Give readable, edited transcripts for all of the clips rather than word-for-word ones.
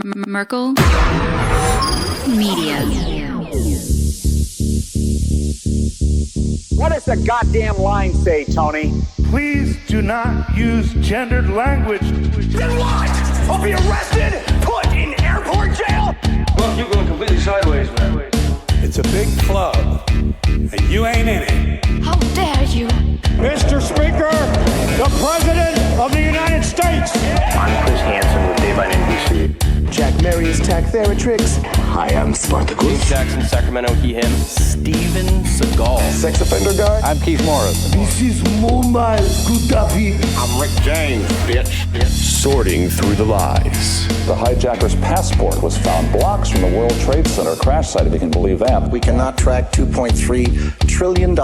Merkel Media. What does the goddamn line say, Tony? Please do not use gendered language. Then what? I'll be arrested, put in airport jail? Look, you're going completely sideways, man. It's a big club, and you ain't in it. How dare you? Mr. Speaker, the President of the United States. I'm Chris Hansen with Dave on NBC. Jack Marius Tack Theratrix. Hi, I'm Spartacus. Jackson, Sacramento, he, him. Steven Seagal. Sex offender guy. I'm Keith Morris. This is Muammar Gaddafi. I'm Rick James, bitch. Sorting through the lies. The hijacker's passport was found blocks from the World Trade Center crash site, if you can believe that. We cannot track $2.3 trillion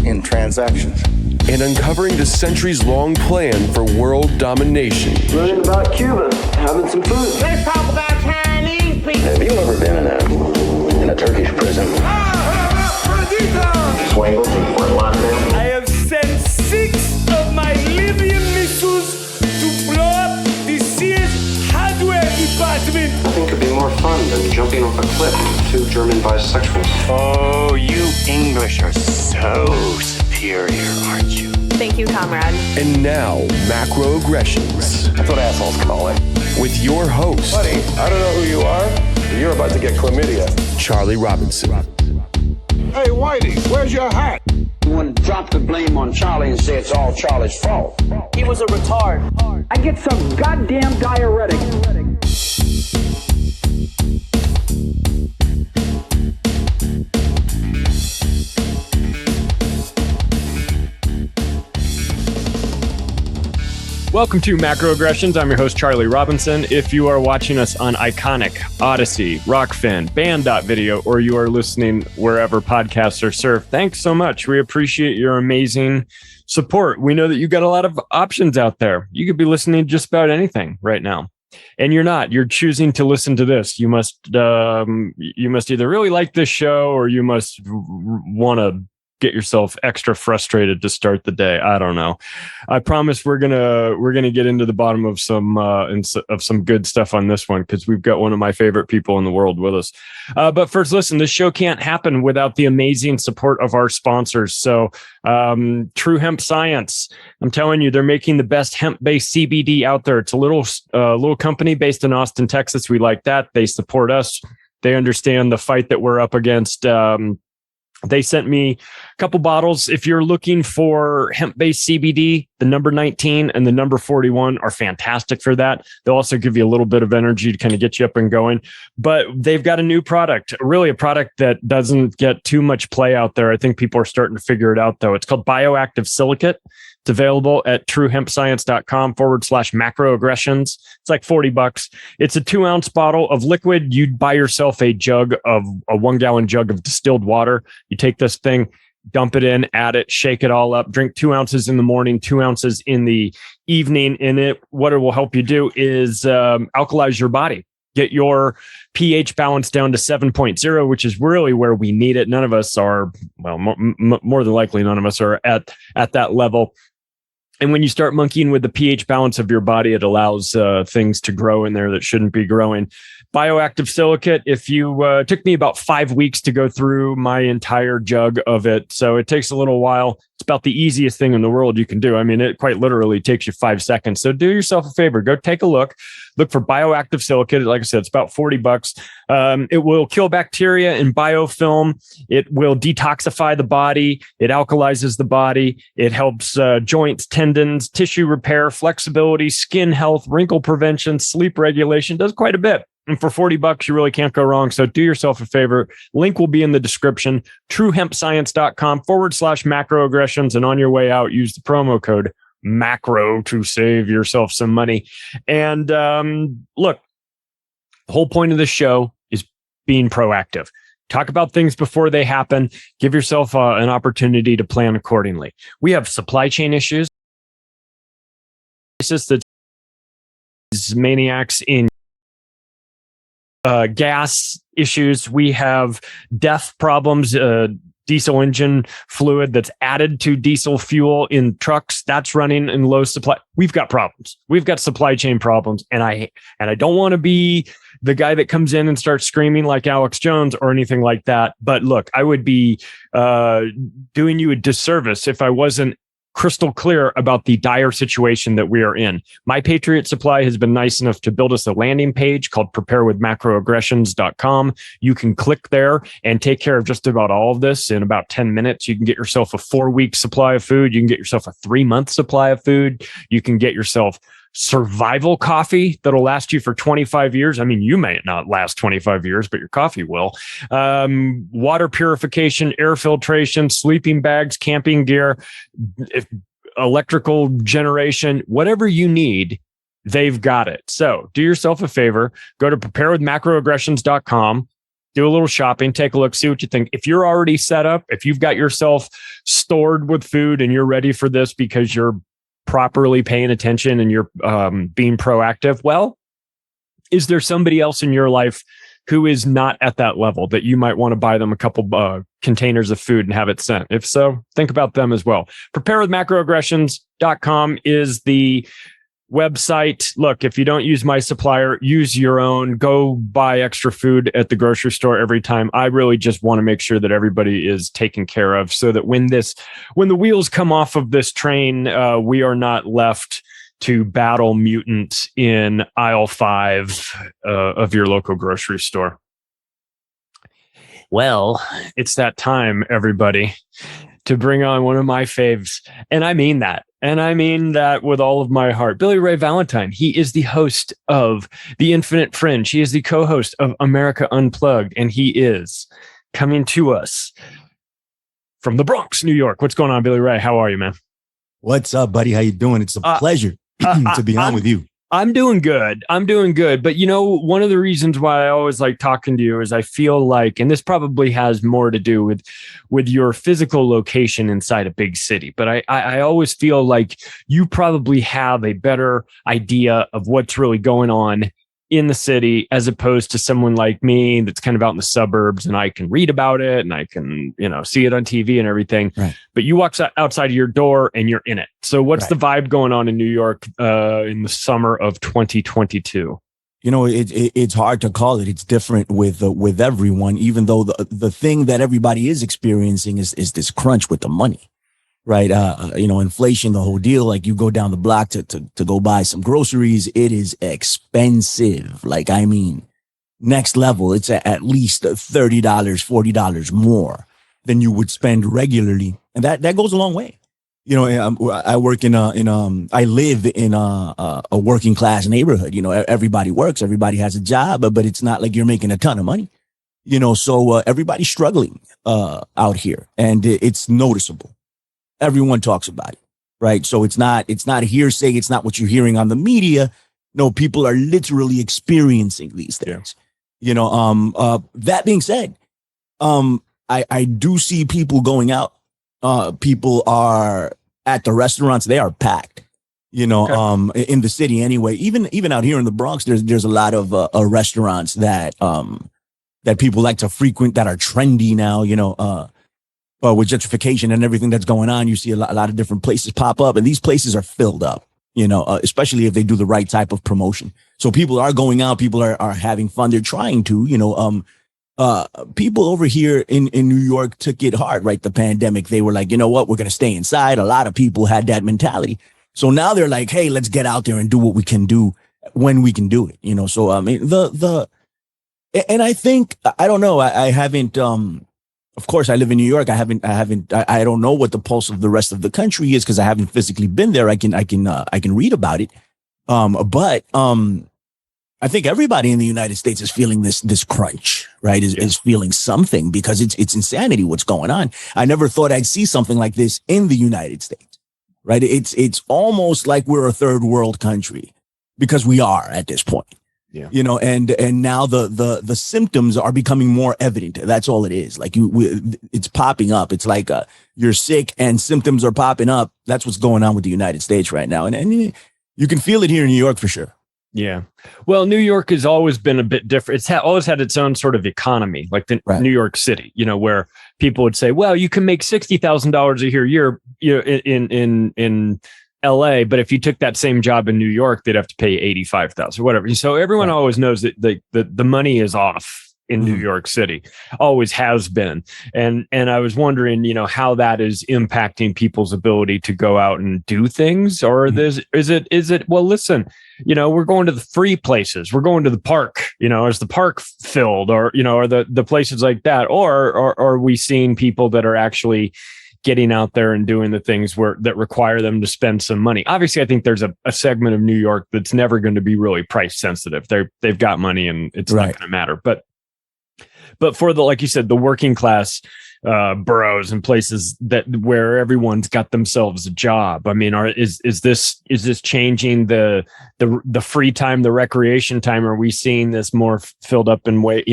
in transactions. And uncovering the centuries-long plan for world domination. Learning about Cuba, having some food. Let's talk about Chinese people. Have you ever been in a Turkish prison? Swangles in Fort Lauderdale? I have sent 6 of my Libyan missiles to blow up the Sears hardware department. Nothing could be more fun than jumping off a cliff with 2 German bisexuals. Oh, you English are so superior, aren't you? Thank you, comrade. And now, macroaggressions. That's what assholes call it. With your host. Buddy, I don't know who you are, but you're about to get chlamydia. Charlie Robinson. Hey, Whitey, where's your hat? You want to drop the blame on Charlie and say it's all Charlie's fault. He was a retard. I get some goddamn diuretic. Welcome to Macroaggressions. I'm your host, Charlie Robinson. If you are watching us on Iconic, Odyssey, Rockfin, Band.video, or you are listening wherever podcasts are served, thanks so much. We appreciate your amazing support. We know that you got a lot of options out there. You could be listening to just about anything right now. And you're not. You're choosing to listen to this. You must either really like this show or you must want to get yourself extra frustrated to start the day. I don't know. I promise we're gonna get into the bottom of some good stuff on this one because we've got one of my favorite people in the world with us. But first, listen, this show can't happen without the amazing support of our sponsors. So True Hemp Science, I'm telling you, they're making the best hemp-based CBD out there. It's a little company based in Austin, Texas. We like that. They support us. They understand the fight that we're up against. They sent me a couple bottles. If you're looking for hemp-based CBD, the number 19 and the number 41 are fantastic for that. They'll also give you a little bit of energy to kind of get you up and going. But they've got a new product, really a product that doesn't get too much play out there. I think people are starting to figure it out, though. It's called Bioactive Silicate. It's available at truehempscience.com/macroaggressions. It's like $40. It's a 2-ounce bottle of liquid. You'd buy yourself a 1-gallon jug of distilled water. You take this thing, dump it in, add it, shake it all up, drink 2 ounces in the morning, 2 ounces in the evening. What it will help you do is alkalize your body. Get your pH balance down to 7.0, which is really where we need it. None of us are, well, more than likely, none of us are at that level. And when you start monkeying with the pH balance of your body, it allows things to grow in there that shouldn't be growing. Bioactive Silicate, it took me about 5 weeks to go through my entire jug of it. So it takes a little while. It's about the easiest thing in the world you can do. I mean, it quite literally takes you 5 seconds. So do yourself a favor. Go take a look. Look for Bioactive Silicate. Like I said, it's about $40. It will kill bacteria in biofilm. It will detoxify the body. It alkalizes the body. It helps joints, tendons, tissue repair, flexibility, skin health, wrinkle prevention, sleep regulation. Does quite a bit. And for $40, you really can't go wrong. So do yourself a favor. Link will be in the description. truehempscience.com/macroaggressions. And on your way out, use the promo code MACRO to save yourself some money. And look, the whole point of this show is being proactive. Talk about things before they happen. Give yourself an opportunity to plan accordingly. We have supply chain issues. That's maniacs in gas issues. We have death problems, diesel engine fluid that's added to diesel fuel in trucks, that's running in low supply. We've got problems. We've got supply chain problems. And I don't want to be the guy that comes in and starts screaming like Alex Jones or anything like that. But look, I would be doing you a disservice if I wasn't crystal clear about the dire situation that we are in. My Patriot Supply has been nice enough to build us a landing page called preparewithmacroaggressions.com. You can click there and take care of just about all of this in about 10 minutes. You can get yourself a 4-week supply of food. You can get yourself a 3-month supply of food. You can get yourself survival coffee that'll last you for 25 years. I mean, you may not last 25 years, but your coffee will. Water purification, air filtration, sleeping bags, camping gear, electrical generation, whatever you need, they've got it. So do yourself a favor, go to preparewithmacroaggressions.com, do a little shopping, take a look, see what you think. If you're already set up, if you've got yourself stored with food and you're ready for this because you're properly paying attention and you're being proactive, well, is there somebody else in your life who is not at that level that you might want to buy them a couple containers of food and have it sent? If so, think about them as well. Preparewithmacroaggressions.com is the website. Look, if you don't use my supplier, use your own. Go buy extra food at the grocery store every time. I really just want to make sure that everybody is taken care of so that when the wheels come off of this train, we are not left to battle mutants in aisle 5 of your local grocery store. Well, it's that time, everybody, to bring on one of my faves. And I mean that. And I mean that with all of my heart. Billy Ray Valentine. He is the host of The Infinite Fringe. He is the co-host of America Unplugged. And he is coming to us from the Bronx, New York. What's going on, Billy Ray? How are you, man? What's up, buddy? How you doing? It's a pleasure to be on with you. I'm doing good. But you know, one of the reasons why I always like talking to you is I feel like, and this probably has more to do with your physical location inside a big city, but I always feel like you probably have a better idea of what's really going on in the city as opposed to someone like me that's kind of out in the suburbs, and I can read about it and I can, see it on TV and everything. Right. But you walk outside of your door and you're in it. So what's the vibe going on in New York in the summer of 2022? It's hard to call it. It's different with everyone, even though the thing that everybody is experiencing is this crunch with the money. Right. Inflation, the whole deal. Like, you go down the block to go buy some groceries. It is expensive. Like, I mean, next level. It's at least $30, $40 more than you would spend regularly. And that goes a long way. I work I live in a working class neighborhood. Everybody works, everybody has a job, but it's not like you're making a ton of money. So everybody's struggling out here, and it's noticeable. Everyone talks about it, right? So it's not hearsay. It's not what you're hearing on the media. No, people are literally experiencing these things. Yeah. That being said, I do see people going out. People are at the restaurants. They are packed, in the city anyway. Even out here in the Bronx, there's a lot of restaurants that people like to frequent that are trendy now, with gentrification and everything that's going on. You see a lot of different places pop up, and these places are filled up, especially if they do the right type of promotion. So people are going out, people are having fun. They're trying to, people over here in New York took it hard, right? The pandemic, they were like, you know what, we're going to stay inside. A lot of people had that mentality. So now they're like, hey, let's get out there and do what we can do when we can do it, So, I mean, and I think, I don't know, I haven't, of course, I live in New York. I don't know what the pulse of the rest of the country is because I haven't physically been there. I can read about it. But I think everybody in the United States is feeling this crunch, right? Is feeling something because it's insanity what's going on. I never thought I'd see something like this in the United States, right? It's almost like we're a third world country because we are at this point. Yeah. And now the symptoms are becoming more evident. That's all it is. Like it's popping up. It's like you're sick and symptoms are popping up. That's what's going on with the United States right now. And you can feel it here in New York for sure. Yeah. Well, New York has always been a bit different. It's always had its own sort of economy, like the New York City, where people would say, well, you can make $60,000 a year in LA, but if you took that same job in New York, they'd have to pay $85,000 or whatever. So everyone always knows that the money is off in New York City, always has been. And I was wondering, how that is impacting people's ability to go out and do things, or is it, well, listen, we're going to the free places. We're going to the park, is the park filled, or, or the places like that, or are we seeing people that are actually getting out there and doing the things that require them to spend some money? Obviously, I think there's a segment of New York that's never going to be really price sensitive. They've got money and it's not going to matter. But for the, like you said, the working class boroughs and places where everyone's got themselves a job. I mean, is this changing the free time, the recreation time? Are we seeing this more filled up in way?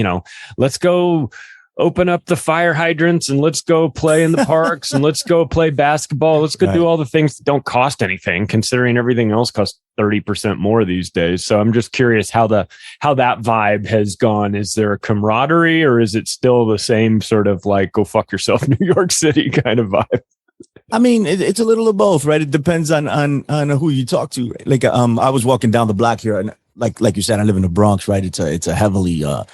Let's go open up the fire hydrants and let's go play in the parks and let's go play basketball. Let's go do all the things that don't cost anything, considering everything else costs 30% more these days. So I'm just curious how that vibe has gone. Is there a camaraderie, or is it still the same sort of like, go fuck yourself, New York City kind of vibe? I mean, it's a little of both, right? It depends on who you talk to. Like, I was walking down the block here, and like you said, I live in the Bronx, right? It's a heavily a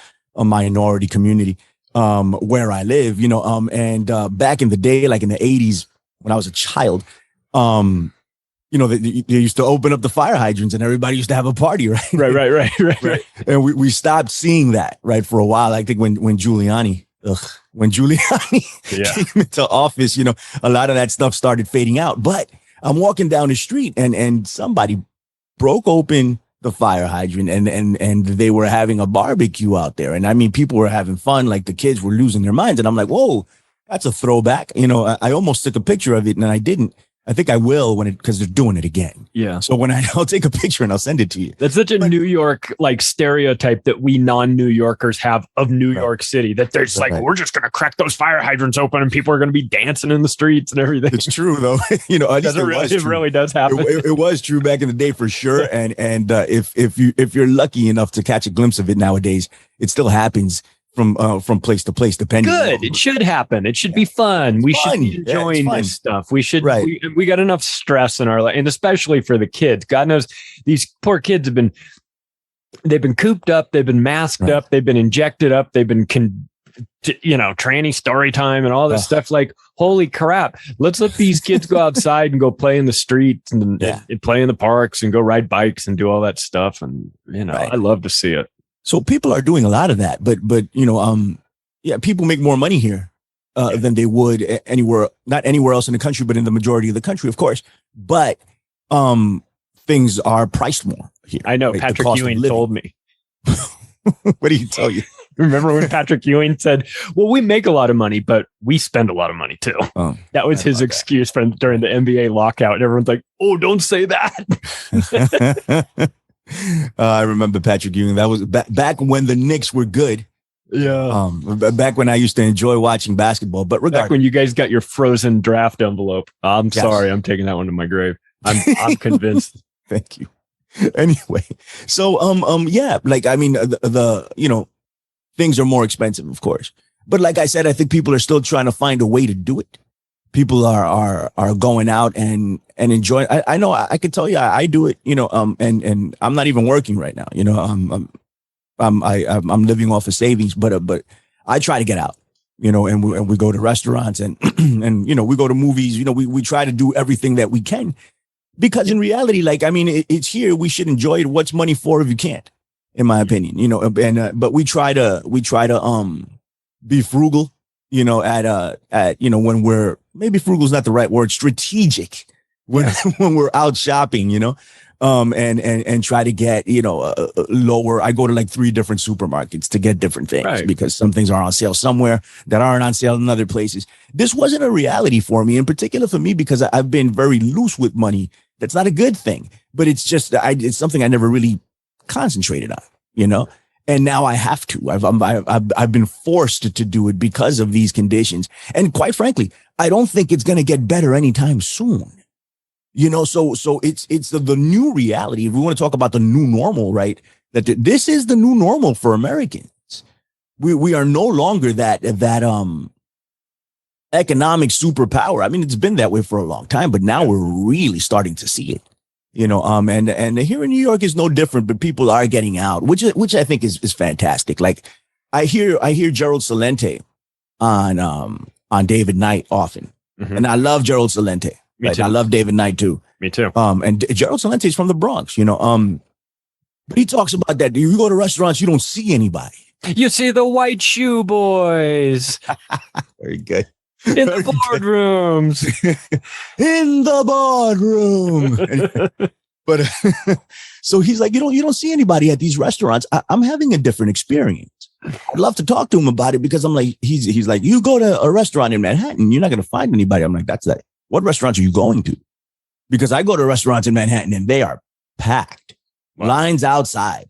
minority community where I live, and back in the day, like in the 80s, when I was a child, they used to open up the fire hydrants and everybody used to have a party, right? Right. And we stopped seeing that, right, for a while. I think when Giuliani came into office, a lot of that stuff started fading out. But I'm walking down the street and somebody broke open the fire hydrant and they were having a barbecue out there. And I mean, people were having fun, like the kids were losing their minds. And I'm like, whoa, that's a throwback. I almost took a picture of it and I didn't. I think I will because they're doing it again. Yeah. So I'll take a picture and I'll send it to you. That's such a New York like stereotype that we non-New Yorkers have of New York City, that there's we're just going to crack those fire hydrants open and people are going to be dancing in the streets and everything. It's true though. At least it really does happen. It was true back in the day for sure. And if you're lucky enough to catch a glimpse of it nowadays, it still happens from place to place, depending. Good. It should happen. It should be fun. We should be enjoying this stuff. We should. Right. We got enough stress in our life, and especially for the kids. God knows these poor kids have been. They've been cooped up. They've been masked up. They've been injected up. They've been, tranny story time and all this stuff. Like, holy crap! Let's let these kids go outside and go play in the streets and play in the parks and go ride bikes and do all that stuff. And I love to see it. So people are doing a lot of that, but people make more money here than they would not anywhere else in the country, but in the majority of the country, of course. But things are priced more here. I know. Right? Patrick Ewing told me. What did he tell you? Remember when Patrick Ewing said, well, we make a lot of money, but we spend a lot of money too. That was his excuse during the NBA lockout. And everyone's like, oh, don't say that. I remember Patrick Ewing. That was back when the Knicks were good. Yeah. Back when I used to enjoy watching basketball. But regardless, back when you guys got your frozen draft envelope. I'm sorry. I'm taking that one to my grave. I'm convinced. Thank you. Anyway, so things are more expensive, of course. But like I said, I think people are still trying to find a way to do it. People are going out and enjoying. I know I can tell you I do it, and I'm not even working right now. I'm living off of savings, but I try to get out, and we go to restaurants and we go to movies. We try to do everything that we can, because in reality, it's here. We should enjoy it. What's money for if you can't? In my opinion, but we try to be frugal. When we're, maybe frugal is not the right word, strategic when we're out shopping, and try to get, lower. I go to like 3 different supermarkets to get different things because some things are on sale somewhere that aren't on sale in other places. This wasn't a reality for me, in particular for me, because I've been very loose with money. That's not a good thing, but it's just, it's something I never really concentrated on, And now I have to. I've been forced to do it because of these conditions. And quite frankly, I don't think it's going to get better anytime soon. So it's the new reality. If we want to talk about the new normal, right? That this is the new normal for Americans. We are no longer that economic superpower. I mean, it's been that way for a long time, but now we're really starting to see it. And here in New York is no different, but people are getting out, which I think is fantastic. Like I hear Gerald Celente on David Knight often, and I love Gerald Celente. Me too. I love David Knight too. Me too. And Gerald Celente is from the Bronx, but he talks about that. You go to restaurants, you don't see anybody. You see the white shoe boys. Very good. In the boardrooms. In the boardroom. But so he's like, you don't see anybody at these restaurants. I'm having a different experience. I'd love to talk to him about it because I'm like, he's like, you go to a restaurant in Manhattan, you're not going to find anybody. I'm like, that's that. What restaurants are you going to? Because I go to restaurants in Manhattan and they are packed. Wow. Lines outside.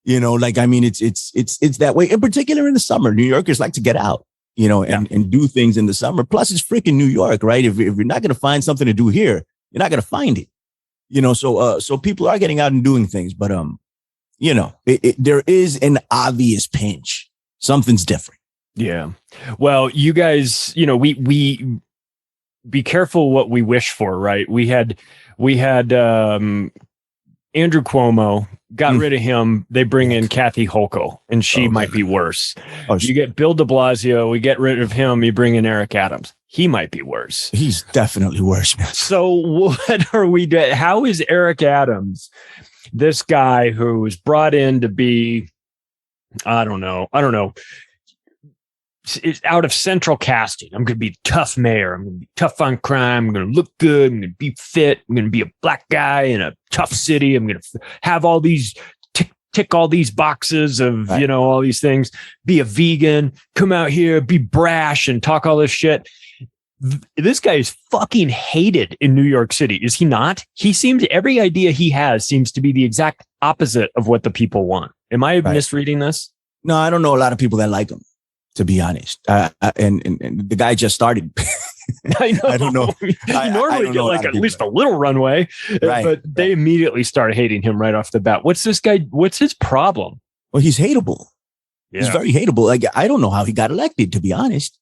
I mean, it's that way. In particular in the summer, New Yorkers like to get out, and do things in the summer. Plus, it's freaking New York, right? If you're not going to find something to do here, you're not going to find it. So people are getting out and doing things, but there is an obvious pinch. Something's different. Yeah. Well, you guys, we be careful what we wish for, right? We had Andrew Cuomo, got rid of him. They bring in Kathy Hochul, and she might be worse. You get Bill de Blasio, we get rid of him, you bring in Eric Adams. He might be worse. He's definitely worse, man. So what are we doing? How is Eric Adams, this guy who was brought in to be, I don't know, it's out of central casting. I'm going to be tough mayor. I'm going to be tough on crime. I'm going to look good. I'm going to be fit. I'm going to be a black guy in a tough city. I'm going to have all these tick all these boxes of, all these things, be a vegan, come out here, be brash and talk all this shit. This guy is fucking hated in New York City. Is he not? Every idea he has seems to be the exact opposite of what the people want. Am I misreading this? No, I don't know a lot of people that like him, to be honest. And the guy just started. I know. I don't know. You normally get like at least a little runway, but they immediately started hating him right off the bat. What's this guy? What's his problem? Well, he's hateable. Yeah. He's very hateable. Like, I don't know how he got elected, to be honest.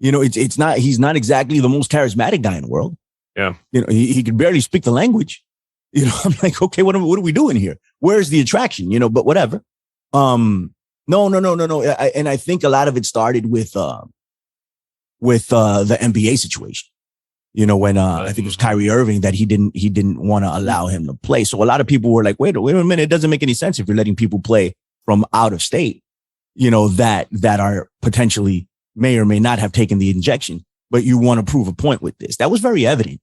He's not exactly the most charismatic guy in the world. Yeah. He could barely speak the language. I'm like, okay, what are we doing here? Where's the attraction? But whatever. No. And I think a lot of it started with the NBA situation. When I think it was Kyrie Irving that he didn't want to allow him to play. So a lot of people were like, wait a minute, it doesn't make any sense if you're letting people play from out of state, that are potentially may or may not have taken the injection, but you want to prove a point with this. That was very evident.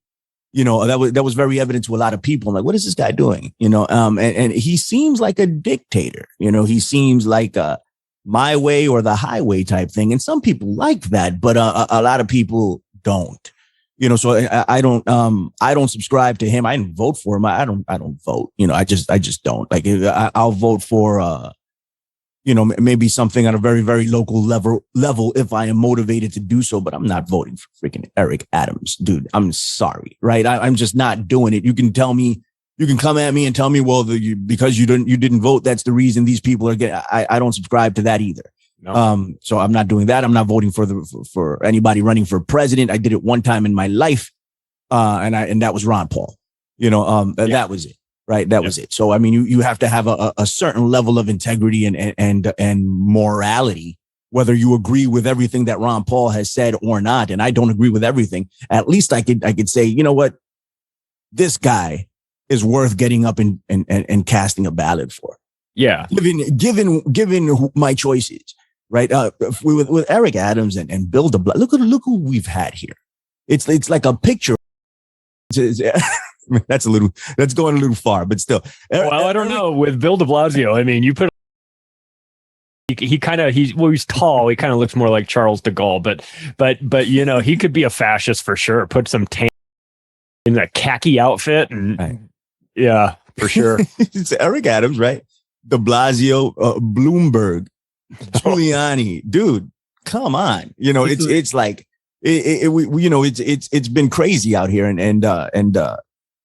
That was very evident to a lot of people. I'm like, what is this guy doing? And he seems like a dictator. He seems like a my way or the highway type thing. And some people like that, but a lot of people don't. So I don't subscribe to him. I didn't vote for him. I don't vote. I just don't. Like, I'll vote for maybe something on a very, very local level if I am motivated to do so, but I'm not voting for freaking Eric Adams, dude. I'm sorry, right? I'm just not doing it. You can come at me and tell me, well, because you didn't vote, that's the reason these people are getting. I don't subscribe to that either. No. So I'm not doing that. I'm not voting for anybody running for president. I did it one time in my life, and that was Ron Paul. That was it. Right. That was it. So, I mean, you have to have a certain level of integrity and morality, whether you agree with everything that Ron Paul has said or not. And I don't agree with everything. At least I could say, you know what? This guy is worth getting up and casting a ballot for. Yeah. Given my choices, right? With Eric Adams and Bill de Blasio, look who we've had here. It's like a picture. That's going a little far, but still. Well, I don't know. With Bill de Blasio, I mean, you put he's tall. He kind of looks more like Charles de Gaulle, but he could be a fascist for sure. Put some tan in that khaki outfit, and yeah, for sure. It's Eric Adams, right? De Blasio, Bloomberg, Giuliani, dude, come on. It's like it's been crazy out here, and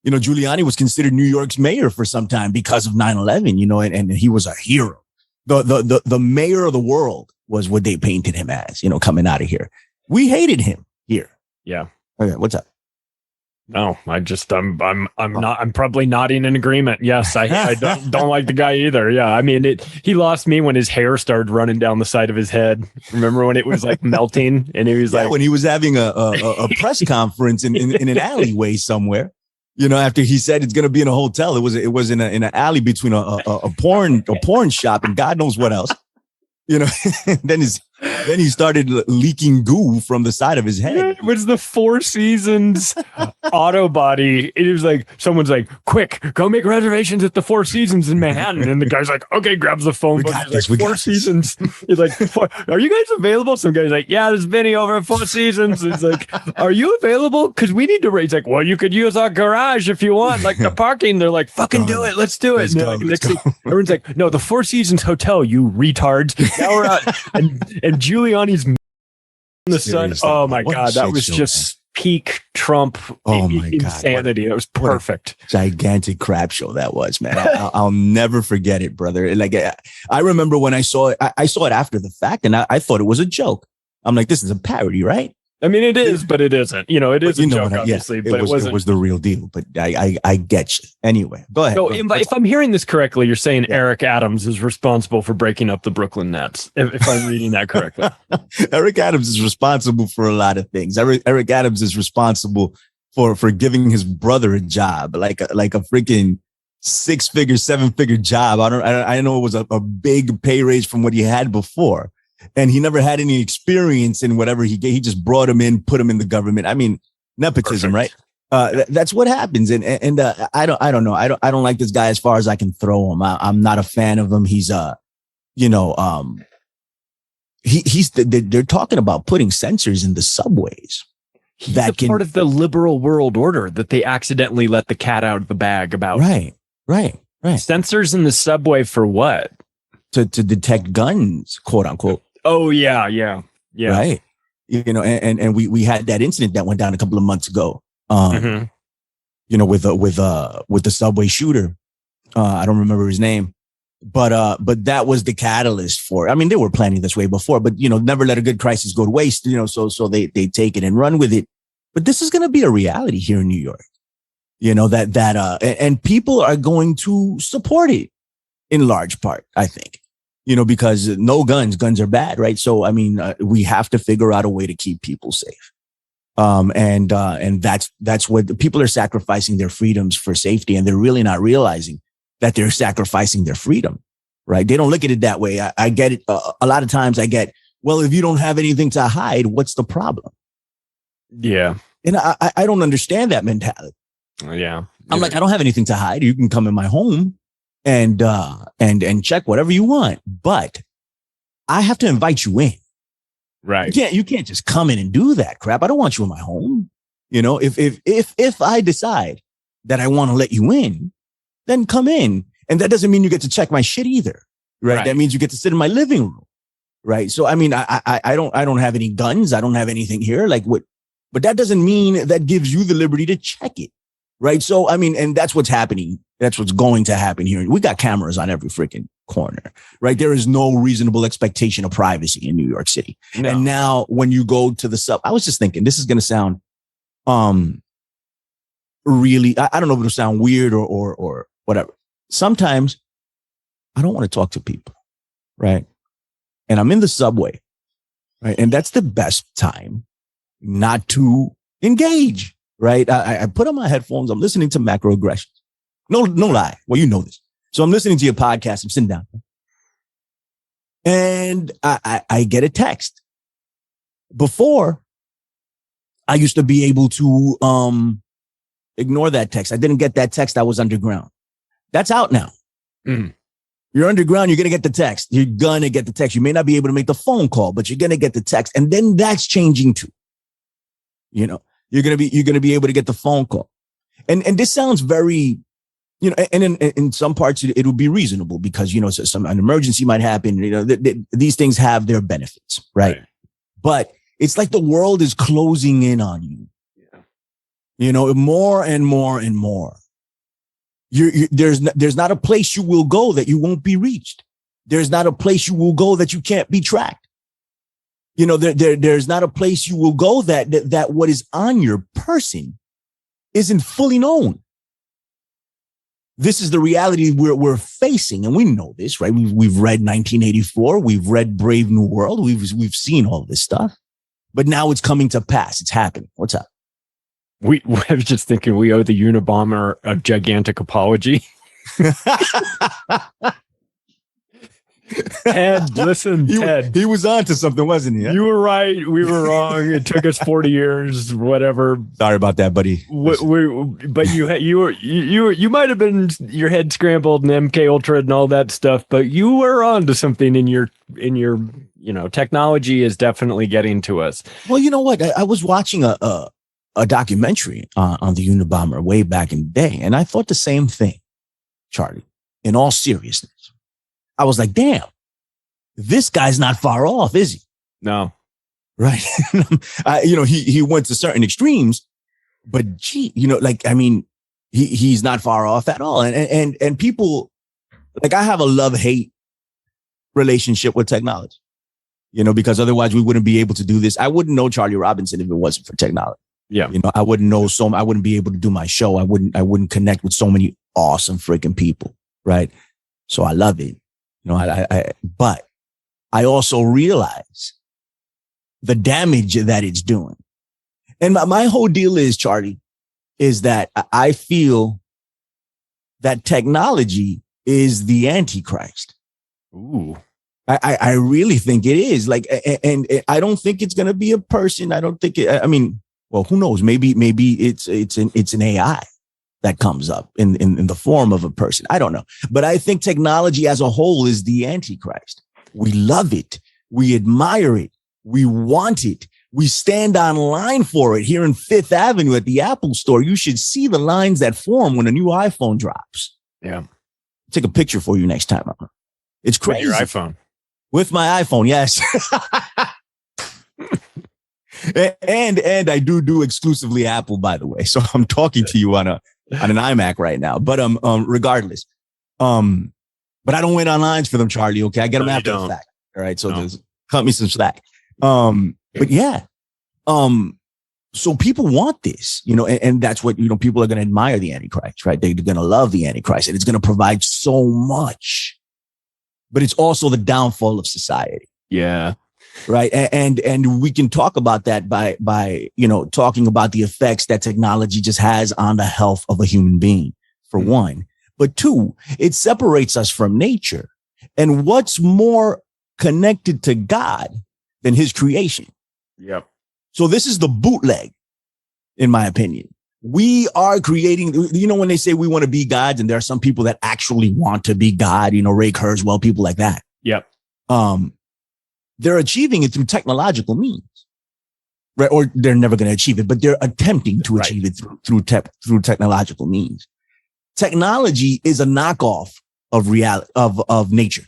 Giuliani was considered New York's mayor for some time because of 9/11, and he was a hero. The mayor of the world was what they painted him as, coming out of here. We hated him here. Yeah. Okay, what's up? No, I'm probably nodding in agreement. Yes, I don't like the guy either. Yeah, I mean, he lost me when his hair started running down the side of his head. Remember when it was like melting and he was when he was having a press conference in an alleyway somewhere. After he said it's going to be in a hotel, it was in an alley between a porn shop and God knows what else. Then he started leaking goo from the side of his head. It was the Four Seasons auto body. It was like, someone's like, quick, go make reservations at the Four Seasons in Manhattan. And the guy's like, okay, grabs the phone. He's like, Four Seasons. He's like, are you guys available? Some guy's like, yeah, there's Vinny over at Four Seasons. It's like, are you available? Because we need to raise. Like, well, you could use our garage if you want, like the parking. They're like, fucking do it. Let's do it. Everyone's like, no, the Four Seasons Hotel, you retards. Now we're out. And Giuliani's in the sun. Oh my God, that was just peak Trump insanity. It was perfect. Gigantic crap show that was, man. I'll never forget it, brother. Like I remember when I saw it. I saw it after the fact, and I thought it was a joke. I'm like, this is a parody, right? I mean, it is, but it isn't. It is a joke, obviously, but it wasn't. It was the real deal. But I get you. Anyway, go ahead. So, if I'm hearing this correctly, you're saying Eric Adams is responsible for breaking up the Brooklyn Nets. If I'm reading that correctly, Eric Adams is responsible for a lot of things. Eric Adams is responsible for giving his brother a job, like a freaking 6-figure, 7-figure job. I know it was a big pay raise from what he had before. And he never had any experience in whatever he gave. He just brought him in, put him in the government. I mean, nepotism, right? That's what happens. And I don't know. I don't like this guy as far as I can throw him. I'm not a fan of him. He's they're talking about putting sensors in the subways. He's part of the liberal world order that they accidentally let the cat out of the bag about. Right. Sensors in the subway for what? To detect guns, quote unquote. Oh yeah. Right. And we had that incident that went down a couple of months ago. With the subway shooter. I don't remember his name, but that was the catalyst for it. I mean, they were planning this way before, but never let a good crisis go to waste. So they take it and run with it. But this is going to be a reality here in New York. And people are going to support it in large part, I think. Because no guns are bad, right? So, I mean, we have to figure out a way to keep people safe. And that's what people are sacrificing their freedoms for safety. And they're really not realizing that they're sacrificing their freedom, right? They don't look at it that way. I get it. A lot of times I get, well, if you don't have anything to hide, what's the problem? Yeah. And I don't understand that mentality. Yeah. I'm like, I don't have anything to hide. You can come in my home and check whatever you want, but I have to invite you in. Right. You can't just come in and do that crap. I don't want you in my home. If I decide that I want to let you in, then come in. And that doesn't mean you get to check my shit either. Right. That means you get to sit in my living room. Right. So, I mean, I don't have any guns. I don't have anything here. But that doesn't mean that gives you the liberty to check it. Right. So, I mean, and that's what's happening. That's what's going to happen here. We got cameras on every freaking corner, right? There is no reasonable expectation of privacy in New York City. No. And now when you go to the I was just thinking this is going to sound, really, I don't know if it'll sound weird or whatever. Sometimes I don't want to talk to people, right? And I'm in the subway, right? And that's the best time not to engage. Right. I put on my headphones. I'm listening to macroaggressions. No lie. Well, you know this. So I'm listening to your podcast. I'm sitting down and I get a text. Before I used to be able to, ignore that text. I didn't get that text. I was underground. That's out now. Mm. You're underground. You're going to get the text. You're going to get the text. You may not be able to make the phone call, but you're going to get the text. And then that's changing too. You're going to be able to get the phone call. And this sounds very, and in some parts it will be reasonable because, an emergency might happen. These things have their benefits, right? But it's like the world is closing in on you. You know, more and more and more. There's not a place you will go that you won't be reached. There's not a place you will go that you can't be tracked. You know, there's not a place you will go that what is on your person isn't fully known. This is the reality we're facing, and we know this, right? We've read 1984, we've read Brave New World, we've seen all this stuff, but now it's coming to pass. It's happening. What's up? I was just thinking we owe the Unabomber a gigantic apology. Ted, listen, Ted. He was on to something, wasn't he? You were right. We were wrong. It took us 40 years, whatever. Sorry about that, buddy. But you might have been your head scrambled and MK Ultra and all that stuff, but you were on to something in your technology is definitely getting to us. Well, you know what? I was watching a documentary on the Unabomber way back in the day, and I thought the same thing, Charlie, in all seriousness. I was like, damn, this guy's not far off, is he? No. Right. He went to certain extremes, but gee, he's not far off at all. And people, like, I have a love-hate relationship with technology, because otherwise we wouldn't be able to do this. I wouldn't know Charlie Robinson if it wasn't for technology. Yeah. I wouldn't know I wouldn't be able to do my show. I wouldn't connect with so many awesome freaking people. Right. So I love it. But I also realize the damage that it's doing. And my whole deal is, Charlie, is that I feel that technology is the Antichrist. Ooh. I really think it is. Like, and I don't think it's going to be a person. I don't think well, who knows? Maybe it's an AI that comes up in the form of a person. I don't know. But I think technology as a whole is the Antichrist. We love it. We admire it. We want it. We stand on line for it here in Fifth Avenue at the Apple store. You should see the lines that form when a new iPhone drops. Yeah. Take a picture for you next time. It's crazy. With your iPhone. With my iPhone, yes. and I do exclusively Apple, by the way. So I'm talking to you on an iMac right now, but regardless, but I don't wait on lines for them, Charlie. Okay, I get them after the fact. All right, so just cut me some slack. But yeah, so people want this, and that's what people are going to admire the Antichrist, right? They're going to love the Antichrist, and it's going to provide so much. But it's also the downfall of society. Yeah. Right. And we can talk about that by talking about the effects that technology just has on the health of a human being, for one. But two, it separates us from nature. And what's more connected to God than his creation? Yep. So this is the bootleg, in my opinion. We are creating, when they say we want to be gods, and there are some people that actually want to be God, Ray Kurzweil, people like that. Yep. They're achieving it through technological means, right? Or they're never going to achieve it, but they're attempting to achieve it through technological means. Technology is a knockoff of reality, of nature.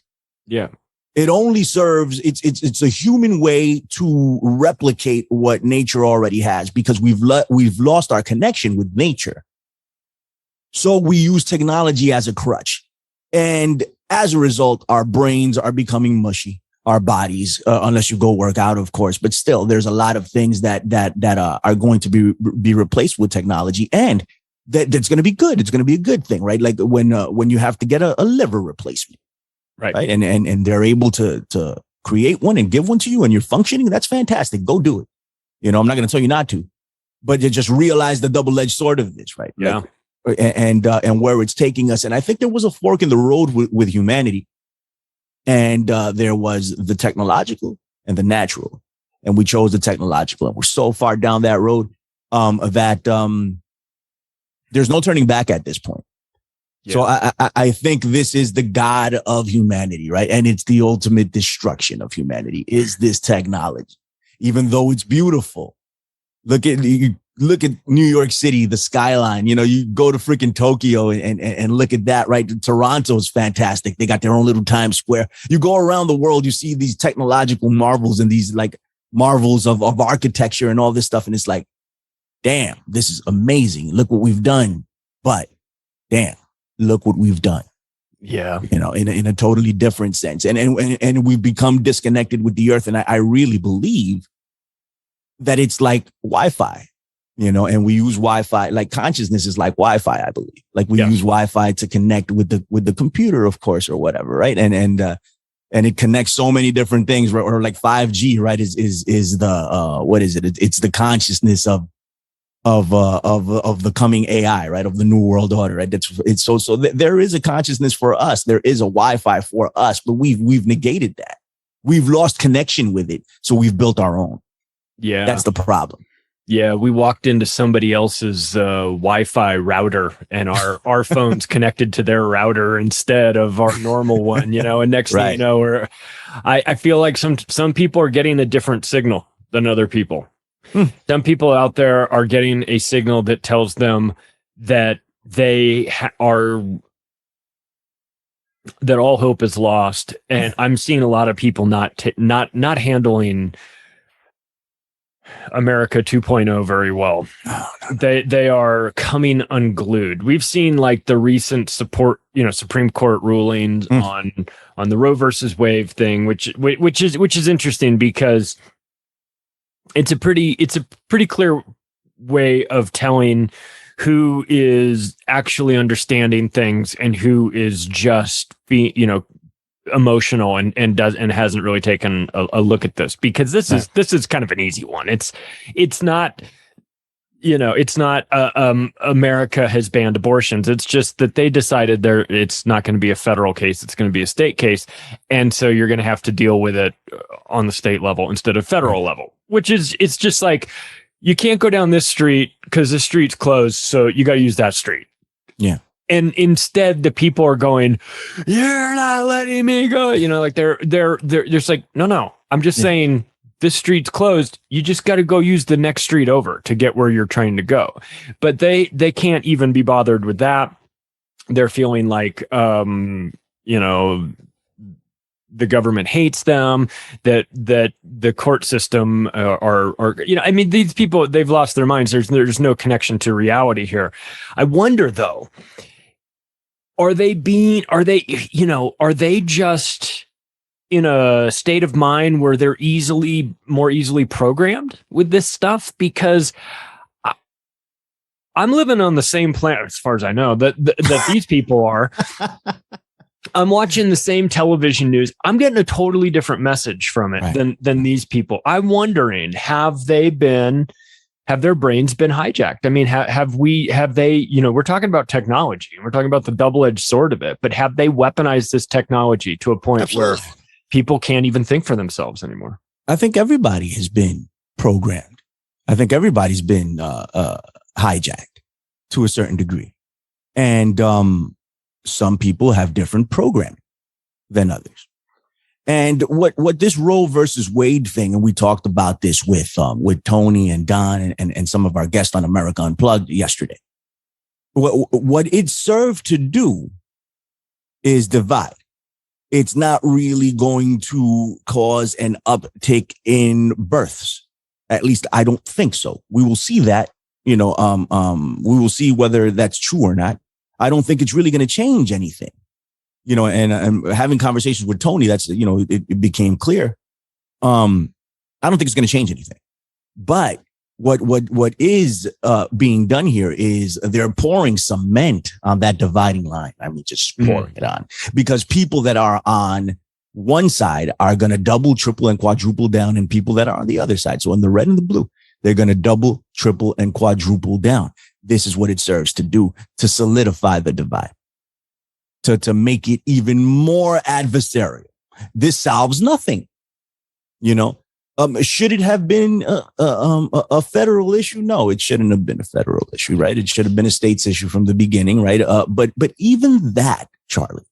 Yeah. It only serves, it's a human way to replicate what nature already has, because we've lost our connection with nature. So we use technology as a crutch. And as a result, our brains are becoming mushy. Our bodies, unless you go work out, of course, but still, there's a lot of things that are going to be replaced with technology, and that's going to be good. It's going to be a good thing, right? Like when you have to get a liver replacement, right? And they're able to create one and give one to you, and you're functioning. That's fantastic. Go do it. I'm not going to tell you not to, but you just realize the double-edged sword of this, right? Yeah. Like, and where it's taking us. And I think there was a fork in the road with humanity. And there was the technological and the natural, and we chose the technological. And we're so far down that road that there's no turning back at this point. Yeah. So I think this is the God of humanity, right? And it's the ultimate destruction of humanity is this technology, even though it's beautiful. Look at New York City, the skyline. You go to freaking Tokyo and look at that, right? Toronto's fantastic. They got their own little Times Square. You go around the world, you see these technological marvels and these like marvels of architecture and all this stuff. And it's like, damn, this is amazing. Look what we've done. But damn, look what we've done. Yeah. In a totally different sense. And we've become disconnected with the earth. And I really believe that it's like Wi-Fi, and we use Wi-Fi, like consciousness is like Wi-Fi, I believe. Like we use Wi-Fi to connect with the computer, of course, or whatever. Right. And it connects so many different things, or like 5G, right? Is the, what is it? It's the consciousness of the coming AI, right? Of the new world order, right? There is a consciousness for us. There is a Wi-Fi for us, but we've negated that. We've lost connection with it. So we've built our own. Yeah. That's the problem. Yeah. We walked into somebody else's Wi-Fi router and our phone's connected to their router instead of our normal one, and next thing you know, I feel like some people are getting a different signal than other people. Some people out there are getting a signal that tells them that they that all hope is lost, and I'm seeing a lot of people not handling America 2.0 very well. They are coming unglued. We've seen like the recent Supreme Court rulings on the Roe versus Wade thing, which is interesting because it's a pretty clear way of telling who is actually understanding things and who is just being, emotional and hasn't really taken a look at this, because this is kind of an easy one. It's not America has banned abortions. It's just that they decided it's not going to be a federal case. It's going to be a state case. And so you're going to have to deal with it on the state level instead of federal level, it's just like, you can't go down this street because the street's closed. So you got to use that street. Yeah. And instead the people are going, you're not letting me go. Like they're just like, no, I'm just saying, this street's closed. You just got to go use the next street over to get where you're trying to go. But they can't even be bothered with that. They're feeling like, the government hates them, that the court system these people, they've lost their minds. There's no connection to reality here. I wonder though, are they just in a state of mind where they're more easily programmed with this stuff? Because I'm living on the same planet, as far as I know, that these people are. I'm watching the same television news. I'm getting a totally different message from it than these people. I'm wondering, have their brains been hijacked? I mean, have they, we're talking about technology and we're talking about the double-edged sword of it, but have they weaponized this technology to a point where people can't even think for themselves anymore? I think everybody has been programmed. I think everybody's been hijacked to a certain degree. And some people have different programming than others. And what this Roe versus Wade thing, and we talked about this with Tony and Don and some of our guests on America Unplugged yesterday. What it served to do is divide. It's not really going to cause an uptick in births. At least I don't think so. We will see that, we will see whether that's true or not. I don't think it's really going to change anything, and having conversations with Tony, that's, it became clear. I don't think it's going to change anything, but what is being done here is they're pouring cement on that dividing line. I mean, just pouring it on, because people that are on one side are going to double, triple, and quadruple down, and people that are on the other side. So in the red and the blue, they're going to double, triple, and quadruple down. This is what it serves to do, to solidify the divide, to make it even more adversarial. This solves nothing. Should it have been a federal issue? No, it shouldn't have been a federal issue, right? It should have been a state's issue from the beginning, right? But even that, Charlie,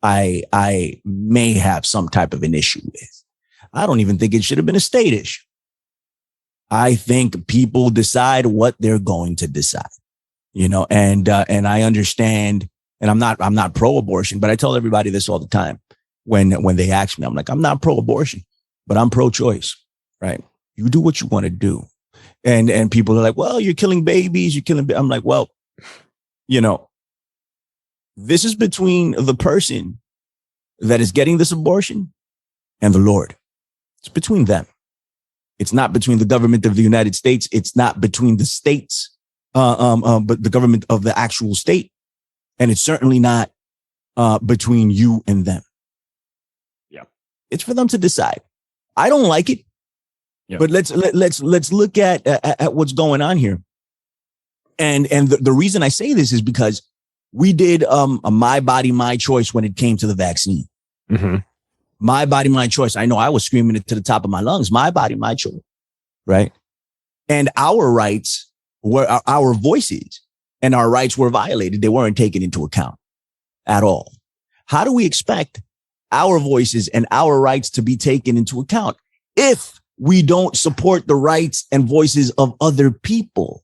I may have some type of an issue with. I don't even think it should have been a state issue. I think people decide what they're going to decide, and I understand, and I'm not pro-abortion, but I tell everybody this all the time when they ask me. I'm like, I'm not pro-abortion, but I'm pro-choice, right? You do what you want to do. And people are like, well, you're killing babies. You're killing. I'm like, well, this is between the person that is getting this abortion and the Lord. It's between them. It's not between the government of the United States. It's not between the states, but the government of the actual state. And it's certainly not between you and them. Yeah. It's for them to decide. I don't like it, but let's look at what's going on here. And the reason I say this is because we did a my body, my choice when it came to the vaccine. Mm-hmm. My body, my choice. I know I was screaming it to the top of my lungs. My body, my choice. Right. And our rights were our voices, and our rights were violated. They weren't taken into account at all. How do we expect our voices and our rights to be taken into account if we don't support the rights and voices of other people,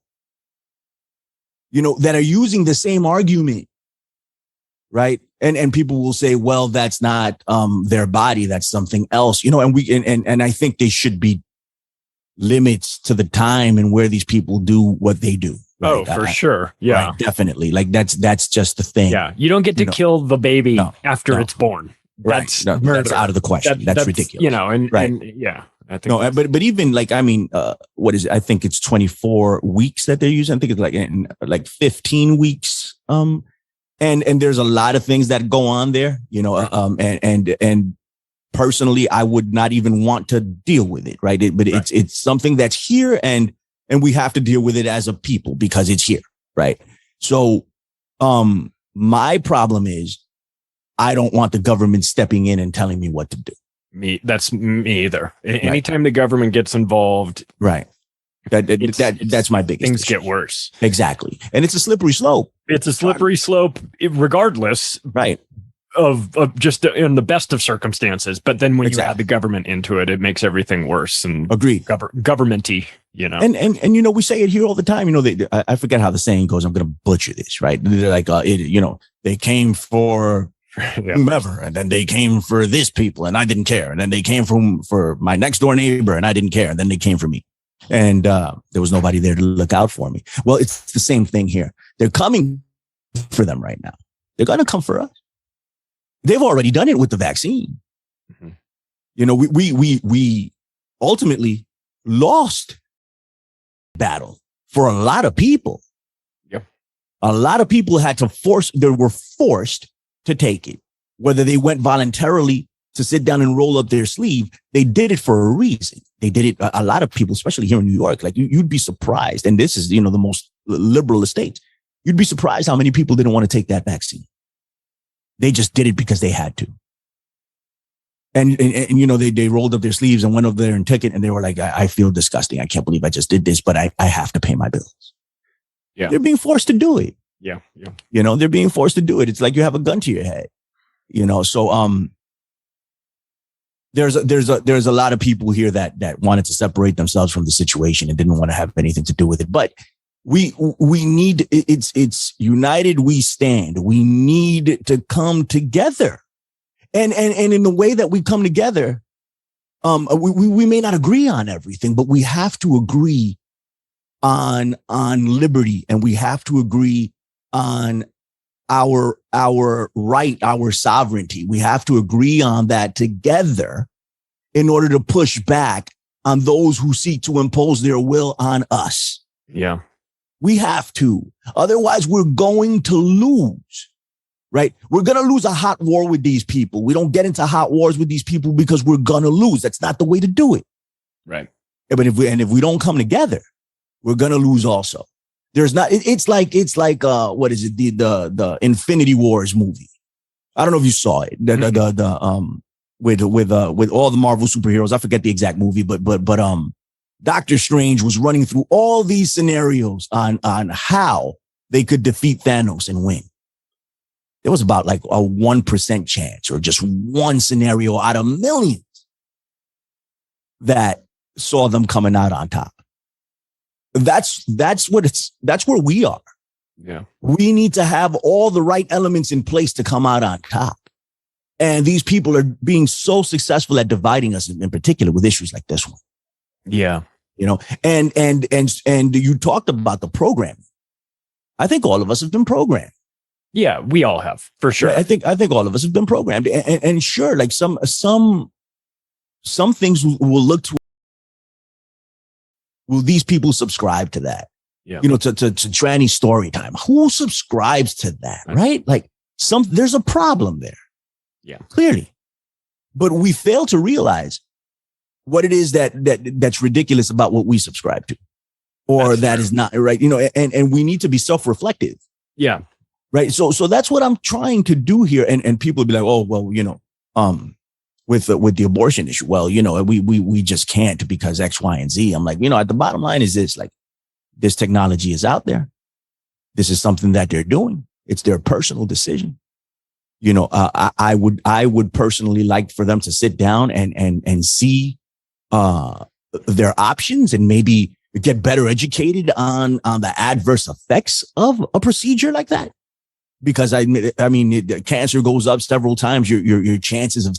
that are using the same argument? Right. And people will say, well, that's not their body. That's something else, and I think there should be limits to the time and where these people do what they do. Right? Oh, for sure. Yeah, right, definitely. Like that's just the thing. Yeah. You don't get to kill the baby after it's born. That's that's out of the question. That's ridiculous. And yeah. I think but even what is it? I think it's 24 weeks that they're using. I think it's like 15 weeks. And there's a lot of things that go on there, and personally, I would not even want to deal with it. Right. It's something that's here, and we have to deal with it as a people because it's here. Right. So, my problem is I don't want the government stepping in and telling me what to do. That's me either. Anytime the government gets involved. Right. That's my biggest things issue. Get worse. Exactly. And it's a slippery slope. It's a slippery slope regardless. Right. Of just in the best of circumstances. But then when you add the government into it, it makes everything worse. And agreed. Governmenty, And we say it here all the time. I forget how the saying goes. I'm going to butcher this, right? They're like, they came for whomever, and then they came for this people, and I didn't care. And then they came for my next door neighbor, and I didn't care. And then they came for me. And there was nobody there to look out for me. Well, it's the same thing here. They're coming for them right now. They're going to come for us. They've already done it with the vaccine. Mm-hmm. We ultimately lost battle for a lot of people. Yep. A lot of people were forced to take it, whether they went voluntarily to sit down and roll up their sleeve. They did it for a reason. They did it. A lot of people, especially here in New York, like you'd be surprised. And this is, the most liberal states. You'd be surprised how many people didn't want to take that vaccine. They just did it because they had to. And they rolled up their sleeves and went over there and took it. And they were like, I feel disgusting. I can't believe I just did this, but I have to pay my bills. Yeah. They're being forced to do it. Yeah. Yeah. They're being forced to do it. It's like you have a gun to your head, so, there's a lot of people here that wanted to separate themselves from the situation and didn't want to have anything to do with it. But we need, it's united we stand. We need to come together. And in the way that we come together, we may not agree on everything, but we have to agree on liberty, and we have to agree on our right, our sovereignty. We have to agree on that together in order to push back on those who seek to impose their will on us. Yeah. We have to. Otherwise, we're going to lose, right? We're going to lose a hot war with these people. We don't get into hot wars with these people because we're going to lose. That's not the way to do it. Right. But if we don't come together, we're going to lose also. There's not, it's like, what is it? The Infinity Wars movie. I don't know if you saw it. With all the Marvel superheroes. I forget the exact movie, but Doctor Strange was running through all these scenarios on how they could defeat Thanos and win. There was about like a 1% chance, or just one scenario out of millions that saw them coming out on top. That's where we are. Yeah. We need to have all the right elements in place to come out on top. And these people are being so successful at dividing us, in particular with issues like this one. Yeah. you know, and you talked about the programming. I think all of us have been programmed. Yeah, we all have, for sure. I think all of us have been programmed, and sure, like some things will look to. Will these people subscribe to that? Yeah. You know, to tranny story time. Who subscribes to that? Right? Like there's a problem there. Yeah, clearly, but we fail to realize what it is that's ridiculous about what we subscribe to, or that is not right. You know, and we need to be self-reflective. Yeah. Right. So that's what I'm trying to do here. And people be like, oh, well, you know, with the abortion issue, well, you know, we just can't because X, Y, and Z. I'm like, you know, at the bottom line is this, like, this technology is out there. This is something that they're doing. It's their personal decision. You know, I would personally like for them to sit down and see their options and maybe get better educated on the adverse effects of a procedure like that. Because I mean, cancer goes up several times. Your chances of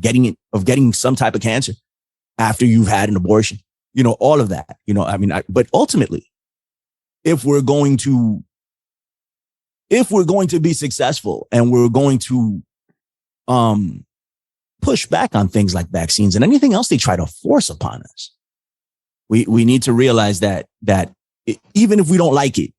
getting some type of cancer after you've had an abortion, you know, all of that, you know, I mean, but ultimately, if we're going to be successful and we're going to, push back on things like vaccines and anything else they try to force upon us, we need to realize that even if we don't like it,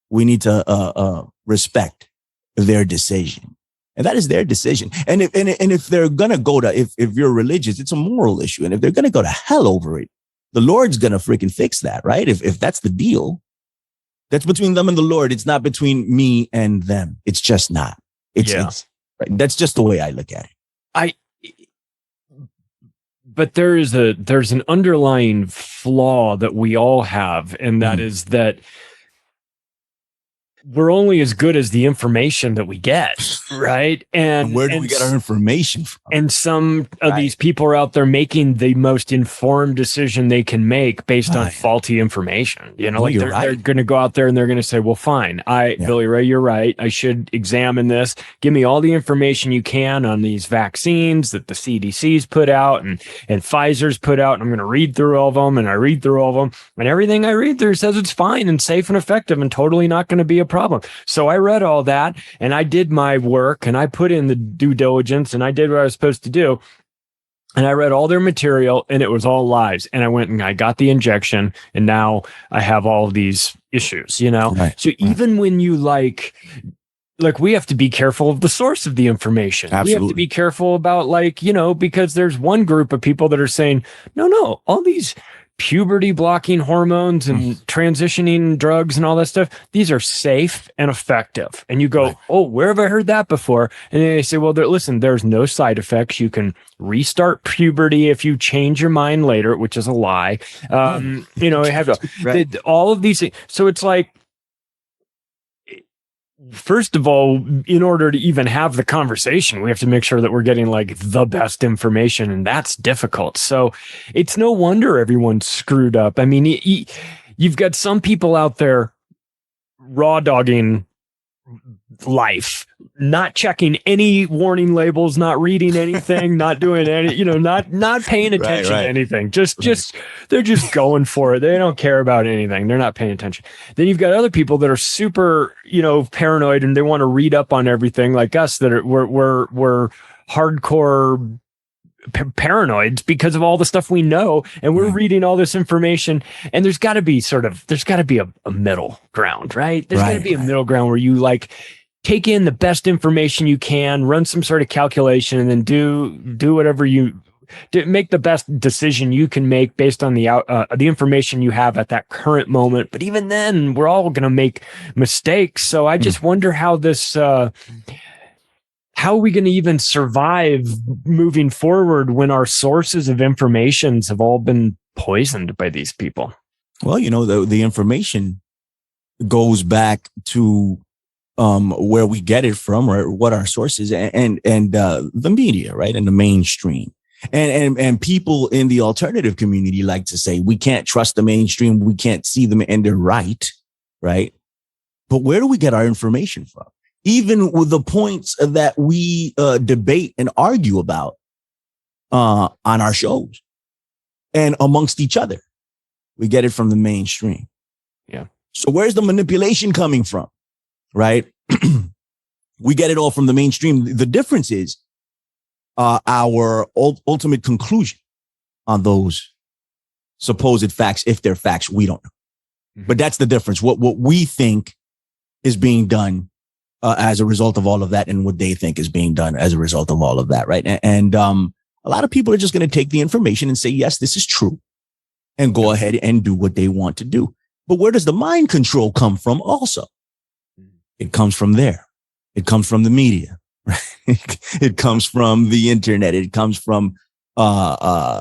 we need to, respect their decision, and that is their decision. And if they're gonna go to, if you're religious, it's a moral issue, and if they're gonna go to hell over it, the Lord's gonna freaking fix that, right? If that's the deal, that's between them and the Lord. It's not between me and them. It's just not. It's right. That's just the way I look at it. But there's an underlying flaw that we all have, and that is that we're only as good as the information that we get, right? And where do we get our information from? And some of these people are out there making the most informed decision they can make based on faulty information. You know, like they're going to go out there and they're going to say, well, fine, Billy Ray, you're right. I should examine this. Give me all the information you can on these vaccines that the CDC's put out and Pfizer's put out. And I'm going to read through all of them. And I read through all of them. And everything I read through says it's fine and safe and effective and totally not going to be a problem. So I read all that and I did my work and I put in the due diligence and I did what I was supposed to do. And I read all their material and it was all lies. And I went and I got the injection and now I have all of these issues, you know? Right. So even when you like we have to be careful of the source of the information. Absolutely. We have to be careful about because there's one group of people that are saying, no, all these puberty blocking hormones and transitioning drugs and all that stuff, these are safe and effective. And you go, oh, where have I heard that before? And then they say, well, listen, there's no side effects. You can restart puberty if you change your mind later, which is a lie. I have all of these things. So it's like, first of all, in order to even have the conversation, we have to make sure that we're getting like the best information, and that's difficult. So it's no wonder everyone's screwed up. I mean, you've got some people out there raw dogging life, not checking any warning labels, not reading anything, not doing any, not paying attention to anything. They're just going for it. They don't care about anything. They're not paying attention. Then you've got other people that are super, paranoid and they want to read up on everything, like us, that we're hardcore paranoids because of all the stuff we know, and we're reading all this information, and there's got to be a middle ground, right? There's got to be a middle ground where you take in the best information you can, run some sort of calculation, and then do whatever make the best decision you can make based on the information you have at that current moment. But even then, we're all going to make mistakes. So I just wonder how this, how are we going to even survive moving forward when our sources of information have all been poisoned by these people? Well, the information goes back to where we get it from, or what our sources and the media, right, and the mainstream, and people in the alternative community like to say we can't trust the mainstream, we can't see them, and they're right. But where do we get our information from? Even with the points that we debate and argue about on our shows and amongst each other, We get it from the mainstream. Yeah. So where's the manipulation coming from? Right? We get it all from the mainstream. The difference is our ultimate conclusion on those supposed facts. If they're facts, we don't know. Mm-hmm. But that's the difference. What we think is being done as a result of all of that, and what they think is being done as a result of all of that, right? And a lot of people are just going to take the information and say, yes, this is true, and go ahead and do what they want to do. But where does the mind control come from also? It comes from there. It comes from the media. Right? It comes from the internet. It comes from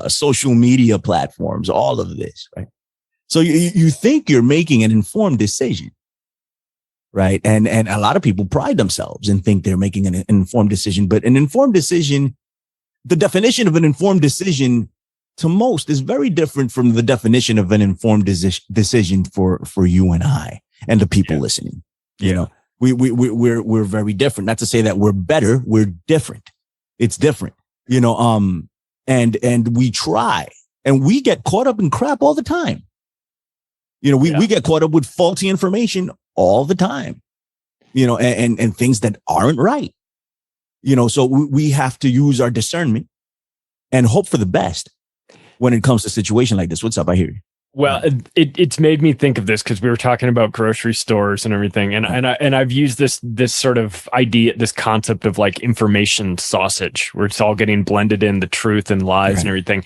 social media platforms, all of this, right? So you think you're making an informed decision, right? And a lot of people pride themselves and think they're making an informed decision, but an informed decision, the definition of an informed decision to most is very different from the definition of an informed decision for you and I and the people listening. You know, we're very different. Not to say that we're better, we're different. It's different, you know, and we try, and we get caught up in crap all the time. You know, we get caught up with faulty information all the time, you know, and things that aren't right, you know, so we have to use our discernment and hope for the best when it comes to a situation like this. What's up? I hear you. Well, it's made me think of this because we were talking about grocery stores and everything, and I've used this sort of idea, this concept of like information sausage, where it's all getting blended in, the truth and lies and everything.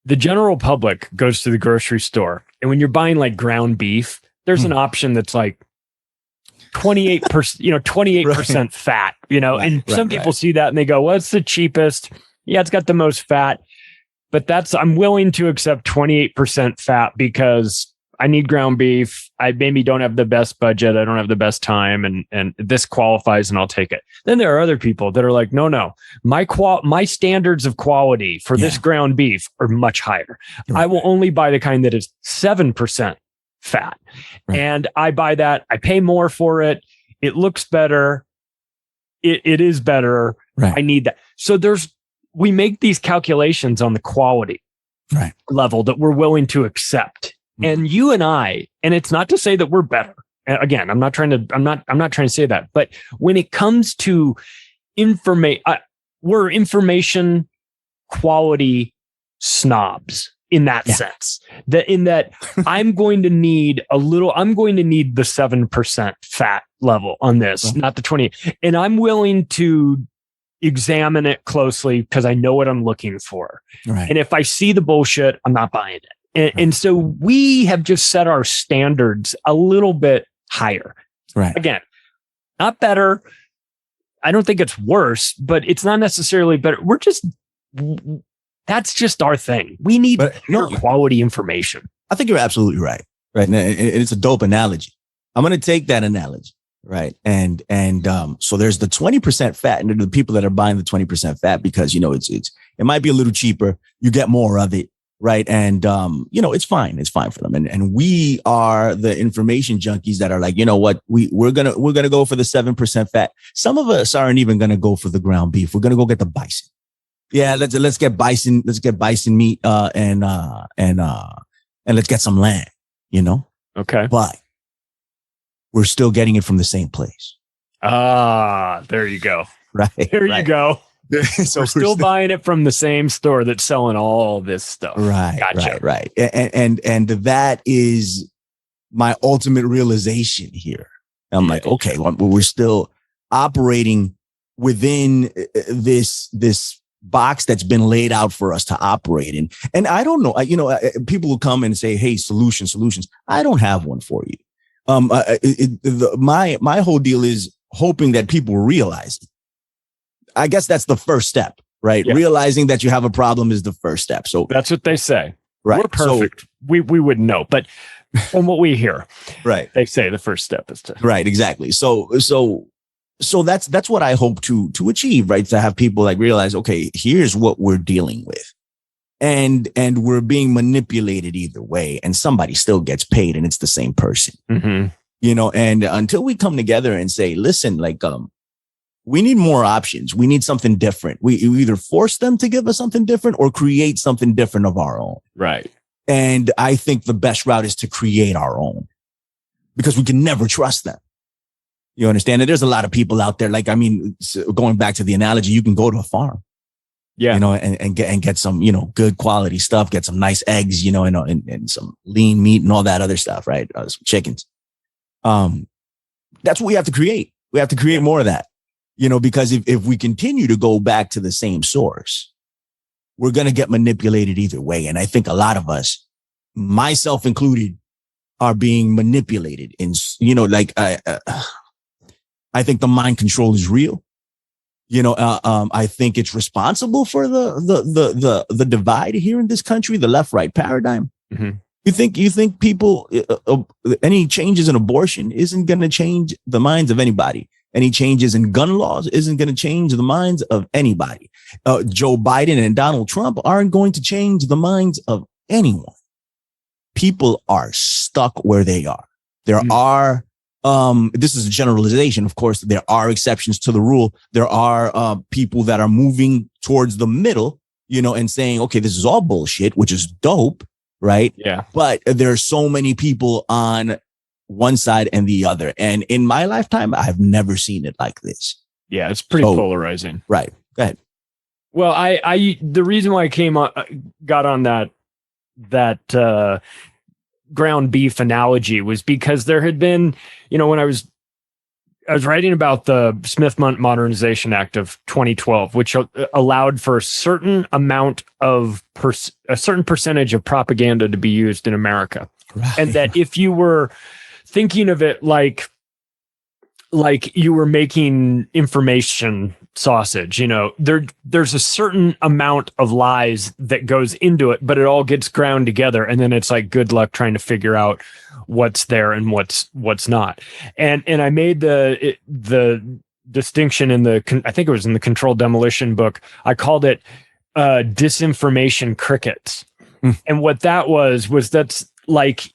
The general public goes to the grocery store, and when you're buying like ground beef, there's an option that's like 28%, you know, 28% fat, you know, and some people see that and they go, well, it's the cheapest. Yeah, it's got the most fat. But I'm willing to accept 28% fat because I need ground beef. I maybe don't have the best budget. I don't have the best time, and this qualifies, and I'll take it. Then there are other people that are like, no, my standards of quality for this ground beef are much higher. Right. I will only buy the kind that is 7% fat. Right. And I buy that. I pay more for it. It looks better. It is better. Right. I need that. So we make these calculations on the quality level that we're willing to accept. And you and I, and it's not to say that we're better. Again, I'm not trying to say that, but when it comes to we're information quality snobs in that sense. In that I'm going to need the 7% fat level on this, not the 20. And I'm willing to examine it closely because I know what I'm looking for. Right. And if I see the bullshit, I'm not buying it. And so we have just set our standards a little bit higher. Right. Again, not better. I don't think it's worse, but it's not necessarily better. That's just our thing. We need quality information. I think you're absolutely right. Right. And it's a dope analogy. I'm going to take that analogy. Right. And so there's the 20% fat, and the people that are buying the 20% fat because, you know, it might be a little cheaper. You get more of it. Right. And, you know, it's fine. It's fine for them. And we are the information junkies that are like, you know what, we're going to go for the 7% fat. Some of us aren't even going to go for the ground beef. We're going to go get the bison. Yeah. Let's get bison. Let's get bison meat, and let's get some lamb, you know? Okay. But we're still getting it from the same place. There you go. Right. There you go. So we're still buying it from the same store that's selling all this stuff. Right. Gotcha. Right. And that is my ultimate realization here. I'm like, okay, well, we're still operating within this box that's been laid out for us to operate in. And I don't know, you know, people will come and say, hey, solutions. I don't have one for you. My whole deal is hoping that people realize it. I guess that's the first step, right? Yeah. Realizing that you have a problem is the first step. So that's what they say. Right. We're perfect. So, we wouldn't know, but from what we hear, right, they say the first step is to right. Exactly. So that's what I hope to achieve, right? To have people like realize, okay, here's what we're dealing with, and we're being manipulated either way, and somebody still gets paid, and it's the same person, you know. And until we come together and say, listen, like, we need more options. We need something different. We either force them to give us something different or create something different of our own. Right. And I think the best route is to create our own, because we can never trust them. You understand? And there's a lot of people out there. Like, I mean, going back to the analogy, you can go to a farm, you know, and get some, you know, good quality stuff, get some nice eggs, you know, and some lean meat and all that other stuff, right? Some chickens. That's what we have to create. We have to create more of that, you know, because if we continue to go back to the same source, we're going to get manipulated either way. And I think a lot of us, myself included, are being manipulated in, you know, like, I think the mind control is real. You know, I think it's responsible for the divide here in this country, the left-right paradigm. Mm-hmm. You think people, any changes in abortion isn't going to change the minds of anybody. Any changes in gun laws isn't going to change the minds of anybody. Joe Biden and Donald Trump aren't going to change the minds of anyone. People are stuck where they are. There are, this is a generalization. Of course, there are exceptions to the rule. There are people that are moving towards the middle, you know, and saying, okay, this is all bullshit, which is dope, right? Yeah. But there are so many people on one side and the other. And in my lifetime, I've never seen it like this. Yeah, it's pretty polarizing. Right. Go ahead. Well, I the reason why I got on that ground beef analogy was because there had been, you know, when I was writing about the Smith Modernization Act of 2012, which allowed for a certain amount of a certain percentage of propaganda to be used in America. Right. And that if you were thinking of it like you were making information sausage, you know, there's a certain amount of lies that goes into it, but it all gets ground together. And then it's like, good luck trying to figure out what's there and what's not. And I made the distinction in I think it was in the Controlled Demolition book. I called it disinformation crickets. And what that was that's like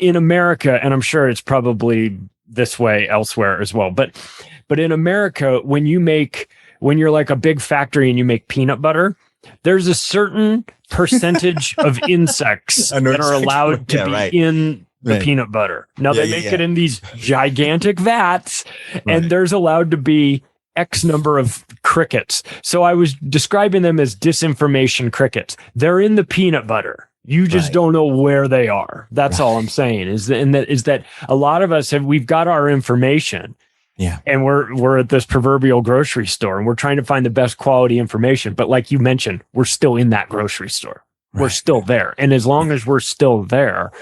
in America, and I'm sure it's probably this way elsewhere as well. But in America, when you're like a big factory and you make peanut butter, there's a certain percentage of insects that are allowed to be in the peanut butter. Now they make it in these gigantic vats, and there's allowed to be X number of crickets. So I was describing them as disinformation crickets. They're in the peanut butter. You just don't know where they are. That's all I'm saying is that a lot of us we've got our information. Yeah. And we're at this proverbial grocery store and we're trying to find the best quality information. But like you mentioned, we're still in that grocery store. We're still there. And as long as we're still there,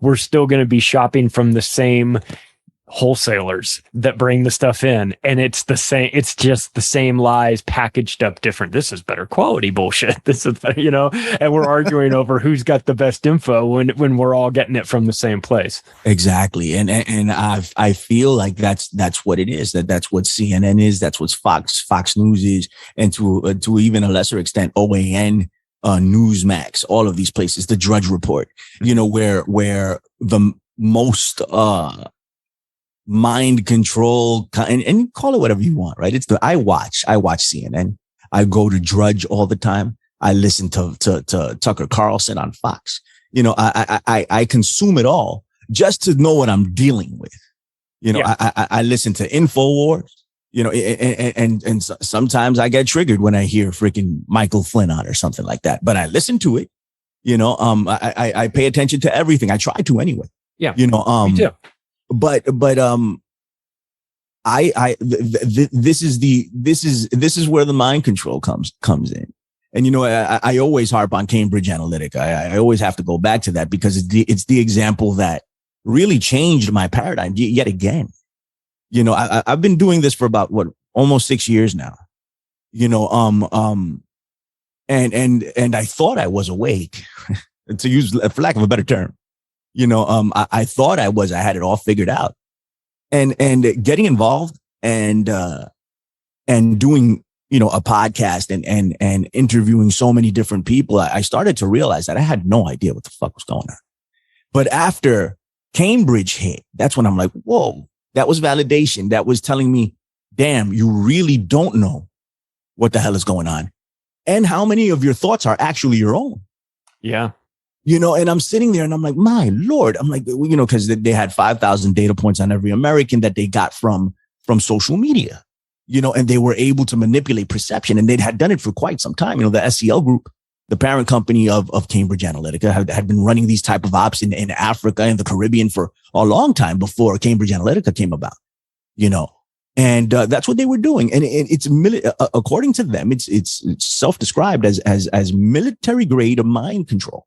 we're still going to be shopping from the same wholesalers that bring the stuff in, and it's just the same lies packaged up different. This is better quality bullshit. This is better, you know, and we're arguing over who's got the best info when we're all getting it from the same place. Exactly. And I feel like that's what it is, that's what CNN is, that's what Fox News is, and to even a lesser extent OAN, Newsmax, all of these places, the Drudge Report, you know, where the most mind control, and call it whatever you want, right? I watch CNN. I go to Drudge all the time. I listen to Tucker Carlson on Fox. You know, I consume it all just to know what I'm dealing with. You know, I listen to InfoWars, you know, and sometimes I get triggered when I hear freaking Michael Flynn on or something like that, but I listen to it. You know, I pay attention to everything. I try to anyway. Yeah. You know, me too. But this is where the mind control comes in. And, you know, I always harp on Cambridge Analytica. I always have to go back to that because it's the example that really changed my paradigm yet again. You know, I've been doing this for about almost 6 years now, you know, and I thought I was awake to use, for lack of a better term. You know, I thought I had it all figured out, and getting involved and doing, you know, a podcast and interviewing so many different people, I started to realize that I had no idea what the fuck was going on. But after Cambridge hit, that's when I'm like, whoa, that was validation. That was telling me, damn, you really don't know what the hell is going on and how many of your thoughts are actually your own. Yeah. And I'm sitting there and I'm like, my Lord, I'm like, because they had 5,000 data points on every American that they got from social media, and they were able to manipulate perception, and they had done it for quite some time. The SEL group, the parent company of Cambridge Analytica, had been running these type of ops in Africa and the Caribbean for a long time before Cambridge Analytica came about, and that's what they were doing. And it's according to them, it's self-described as military grade mind control,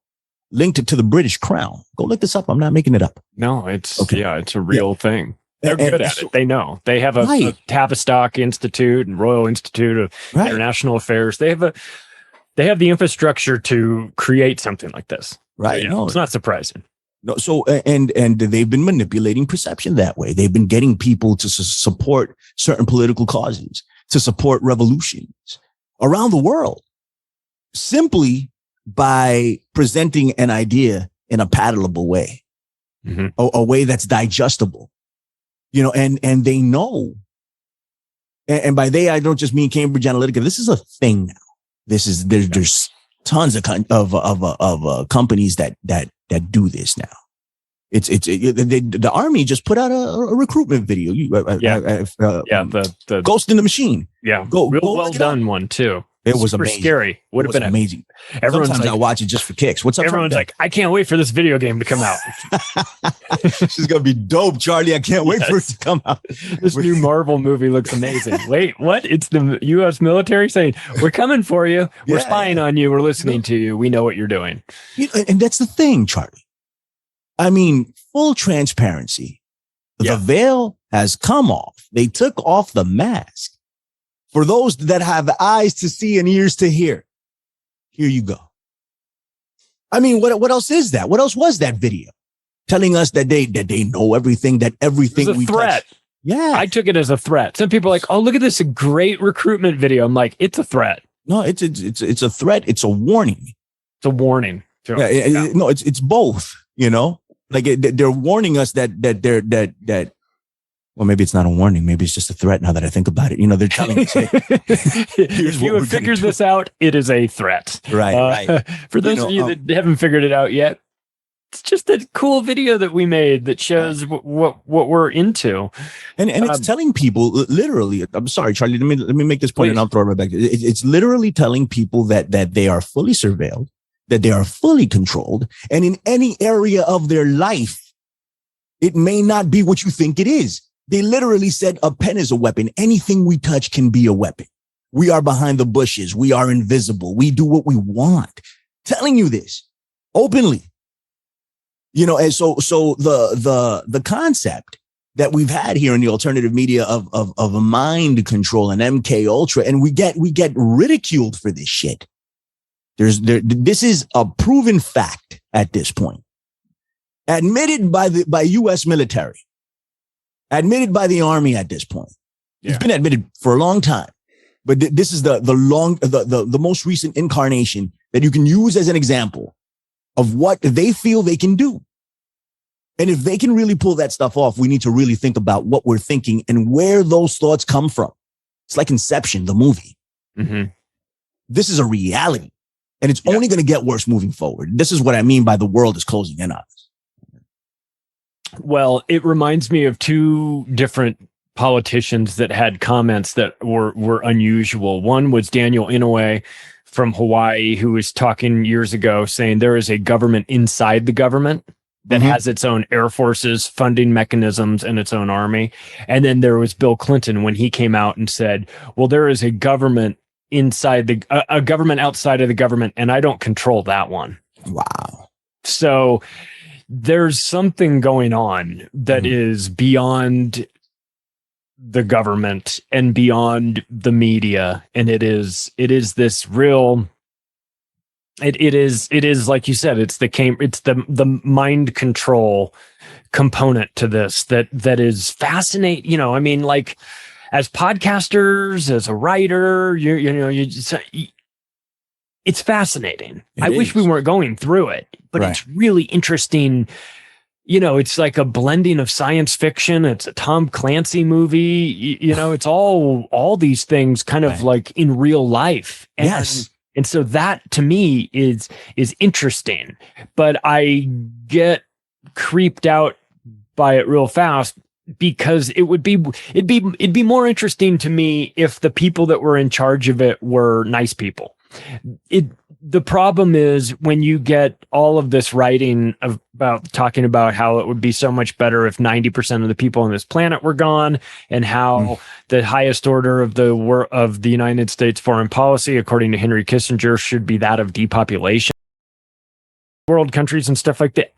linked to the British Crown. Go look this up. I'm not making it up. No, it's a real thing. They're good at it. They know. They have a Tavistock Institute and Royal Institute of International Affairs. They have the infrastructure to create something like this. Right. No, it's not surprising. No. So, and they've been manipulating perception that way. They've been getting people to support certain political causes, to support revolutions around the world, simply by presenting an idea in a palatable way, a way that's digestible, and they know. And by they, I don't just mean Cambridge Analytica. This is a thing now. There's tons of companies that do this now. The Army just put out a recruitment video. The Ghost in the Machine. Yeah, go well done one too. It was amazing. Scary. Would have been amazing. Everyone's Sometimes I watch it just for kicks. What's up? Everyone's like, I can't wait for this video game to come out. This is gonna be dope, Charlie. I can't wait for it to come out. This new Marvel movie looks amazing. Wait, what? It's the U.S. military saying, "We're coming for you. We're spying on you. We're listening to you. We know what you're doing." And that's the thing, Charlie. I mean, full transparency. The veil has come off. They took off the mask. For those that have eyes to see and ears to hear, here you go. I mean, what else is that? What else was that video? Telling us that they know everything, that everything we threat. Touch. Yeah. I took it as a threat. Some people are like, oh, look at this, a great recruitment video. I'm like, it's a threat. No, it's a threat. It's a warning. It's a warning. No, it's both, like they're warning us that well, maybe it's not a warning. Maybe it's just a threat now that I think about it. They're telling us, hey, if you have figured this out, it is a threat. Right. For those of you that haven't figured it out yet, it's just a cool video that we made that shows what we're into. And it's telling people literally, I'm sorry, Charlie, let me make this point, please. And I'll throw it right back. It's literally telling people that they are fully surveilled, that they are fully controlled. And in any area of their life, it may not be what you think it is. They literally said a pen is a weapon. Anything we touch can be a weapon. We are behind the bushes. We are invisible. We do what we want. Telling you this openly, and so the concept that we've had here in the alternative media of a mind control and MK Ultra, and we get ridiculed for this shit. This is a proven fact at this point, admitted by U.S. military. Admitted by the Army at this point. It's been admitted for a long time, but this is the most recent incarnation that you can use as an example of what they feel they can do. And if they can really pull that stuff off, we need to really think about what we're thinking and where those thoughts come from. It's like Inception, the movie. Mm-hmm. This is a reality, and it's only going to get worse moving forward. This is what I mean by the world is closing in on us. Well, it reminds me of two different politicians that had comments that were unusual. One was Daniel Inouye from Hawaii, who was talking years ago saying there is a government inside the government that has its own air forces, funding mechanisms, and its own army. And then there was Bill Clinton when he came out and said, well, there is a government inside a government outside of the government, and I don't control that one. Wow. So there's something going on that is beyond the government and beyond the media. And it is this real, it is like you said, it's the mind control component to this that is fascinating. I mean, like as podcasters, as a writer, it's fascinating. I wish we weren't going through it, but it's really interesting. It's like a blending of science fiction. It's a Tom Clancy movie. It's all these things kind of like in real life. And, yes. And so that to me is interesting, but I get creeped out by it real fast because it'd be more interesting to me if the people that were in charge of it were nice people. The problem is when you get all of this writing about talking about how it would be so much better if 90% of the people on this planet were gone, and how the highest order of the United States foreign policy, according to Henry Kissinger, should be that of depopulation, world countries and stuff like that.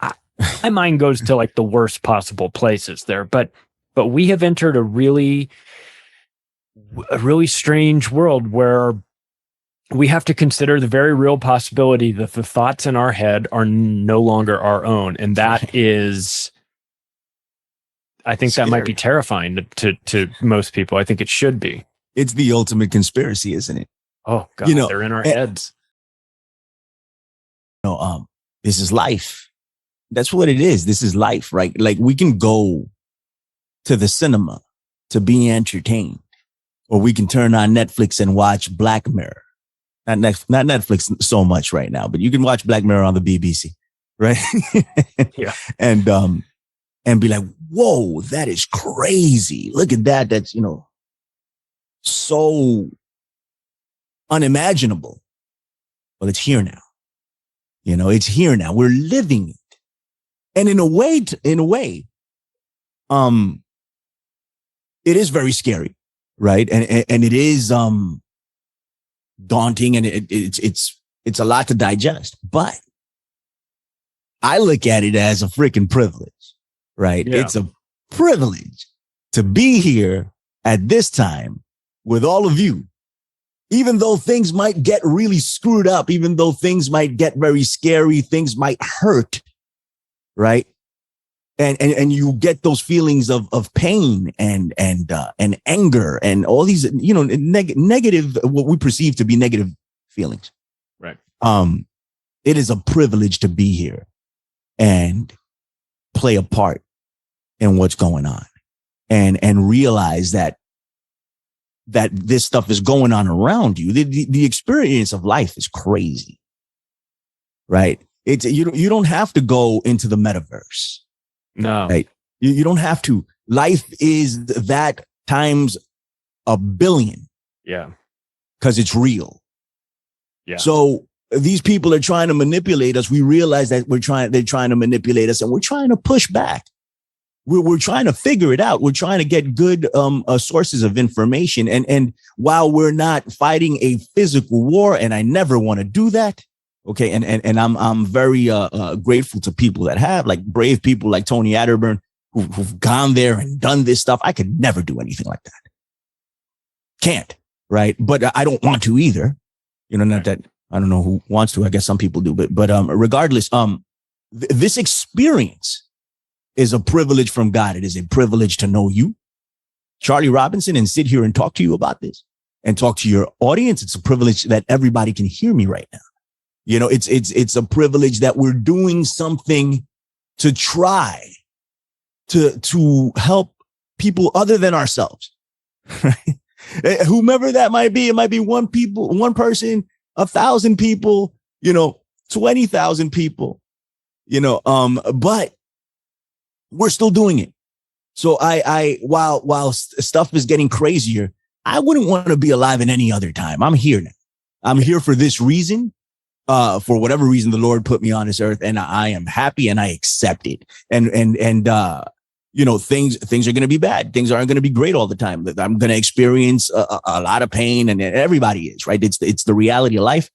My mind goes to like the worst possible places there, but we have entered a really strange world where we have to consider the very real possibility that the thoughts in our head are no longer our own. And that is, I think that might be terrifying to most people. I think it should be. It's the ultimate conspiracy, isn't it? Oh God, they're in our heads. This is life. That's what it is. This is life, right? Like we can go to the cinema to be entertained, or we can turn on Netflix and watch Black Mirror. Not Netflix so much right now, but you can watch Black Mirror on the BBC, right? Yeah. And be like, whoa, that is crazy. Look at that. That's, so unimaginable. Well, it's here now. It's here now. We're living it. And in a way, it is very scary, right? And it is, daunting, and it's a lot to digest, but I look at it as a freaking privilege, right? Yeah. It's a privilege to be here at this time with all of you, even though things might get really screwed up, even though things might get very scary, things might hurt, right? And you get those feelings of pain and anger and all these, negative, what we perceive to be negative feelings. Right. It is a privilege to be here and play a part in what's going on and realize that this stuff is going on around you. The experience of life is crazy, right? It's, you don't have to go into the metaverse. No, right. You don't have to. Life is that times 1 billion. Yeah. Because it's real. Yeah. So these people are trying to manipulate us. We realize that they're trying to manipulate us, and we're trying to push back. We're trying to figure it out. We're trying to get good sources of information. And while we're not fighting a physical war, and I never want to do that. Okay. And I'm very grateful to people that have, like, brave people like Tony Atterburn who've gone there and done this stuff. I could never do anything like that. Can't. Right. But I don't want to either. Not that I don't know who wants to. I guess some people do. But regardless, this experience is a privilege from God. It is a privilege to know you, Charlie Robinson, and sit here and talk to you about this and talk to your audience. It's a privilege that everybody can hear me right now. It's a privilege that we're doing something to try to help people other than ourselves, right? Whomever that might be. It might be one person, 1,000 people, 20,000 people, but we're still doing it. So while stuff is getting crazier, I wouldn't want to be alive in any other time. I'm here now. I'm here for this reason. For whatever reason, the Lord put me on this earth, and I am happy and I accept it. And things are going to be bad. Things aren't going to be great all the time. I'm going to experience a lot of pain, and everybody is, right. It's the reality of life.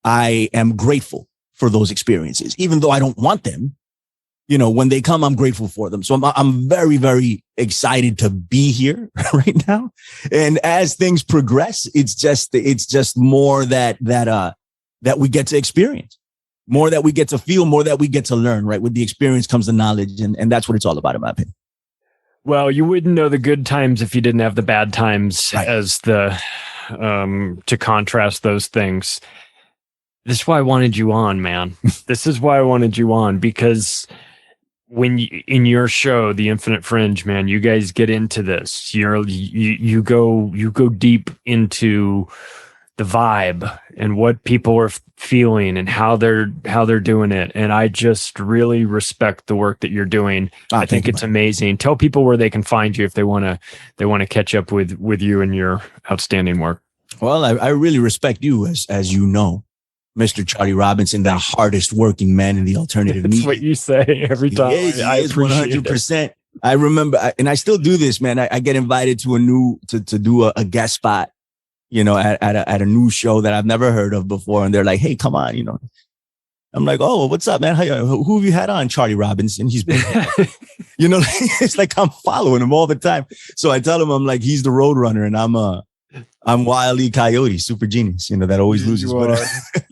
I am grateful for those experiences, even though I don't want them. When they come, I'm grateful for them. So I'm very, very excited to be here right now. And as things progress, it's just more that we get to experience, more that we get to feel, more that we get to learn, right? With the experience comes the knowledge. And that's what it's all about, in my opinion. Well, you wouldn't know the good times if you didn't have the bad times, right, as to contrast those things. This is why I wanted you on, man. This is why I wanted you on, because in your show, The Infinite Fringe, man, you guys get into this. You go deep into vibe and what people are feeling and how they're doing it. And I just really respect the work that you're doing. I think it's amazing. Tell people where they can find you if they want to catch up with you and your outstanding work. Well, I really respect you, as you know, Mr. Charlie Robinson, the hardest working man in the alternative media. That's what you say every time. I appreciate 100%. It. I remember, and I still do this, man. I get invited to to do a guest spot, you know, at a new show that I've never heard of before. And they're like, hey, come on, you know. I'm like, oh, what's up, man? Who have you had on? Charlie Robinson. He's been, you know, it's like I'm following him all the time. So I tell him, I'm like, he's the road runner and I'm Wile E. Coyote, super genius, you know, that always loses.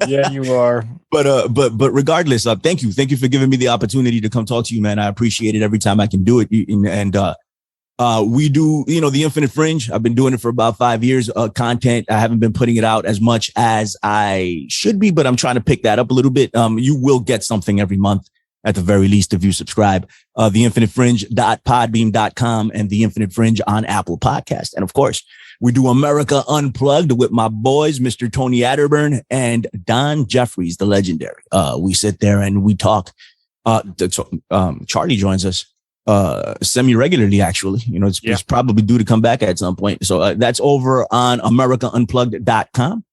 Yeah, you are. But regardless, thank you for giving me the opportunity to come talk to you, man. I appreciate it every time I can do it. And we do, you know, the Infinite Fringe. I've been doing it for about 5 years. Content, I haven't been putting it out as much as I should be, but I'm trying to pick that up a little bit. You will get something every month at the very least if you subscribe. theinfinitefringe.podbeam.com and The Infinite Fringe on Apple Podcast. And of course, we do America Unplugged with my boys, Mr. Tony Atterburn and Don Jeffries, the legendary. We sit there and we talk. Charlie joins us semi-regularly, actually. You know, it's probably due to come back at some point. So that's over on AmericaUnplugged.com,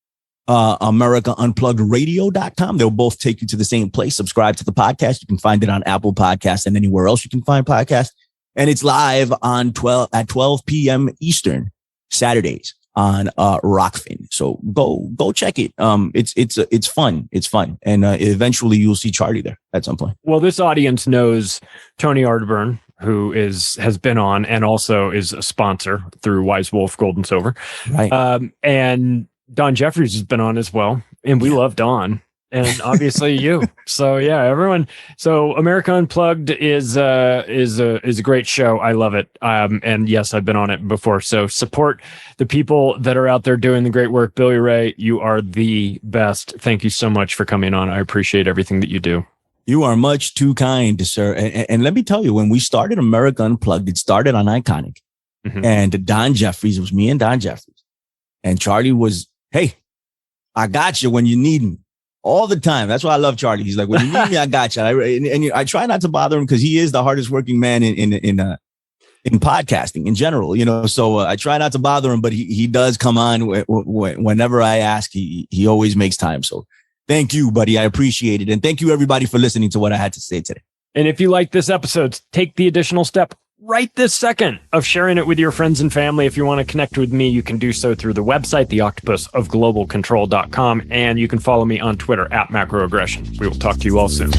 AmericaUnpluggedRadio.com. They'll both take you to the same place. Subscribe to the podcast. You can find it on Apple Podcasts and anywhere else you can find podcasts. And it's live on 12 p.m. Eastern. Saturdays on Rockfin. So go check it. It's fun. It's fun. And eventually you'll see Charlie there at some point. Well, this audience knows Tony Arterburn, who has been on and also is a sponsor through Wise Wolf Gold and Silver. Right. And Don Jeffries has been on as well. And we love Don. And obviously you. So yeah, everyone. So America Unplugged is a great show. I love it. And yes, I've been on it before. So support the people that are out there doing the great work. Billy Ray, you are the best. Thank you so much for coming on. I appreciate everything that you do. You are much too kind, sir. And let me tell you, when we started America Unplugged, it started on Iconic. Mm-hmm. And Don Jeffries, it was me and Don Jeffries. And Charlie was, hey, I got you when you need me. All the time. That's why I love Charlie. He's like, when you need me, I got you. And I try not to bother him because he is the hardest working man in podcasting in general, you know. So I try not to bother him, but he does come on whenever I ask. He always makes time. So thank you, buddy. I appreciate it. And thank you, everybody, for listening to what I had to say today. And if you like this episode, take the additional step right this second of sharing it with your friends and family. If you want to connect with me, you can do so through the website, theoctopusofglobalcontrol.com, and you can follow me on Twitter @macroaggression. We will talk to you all soon.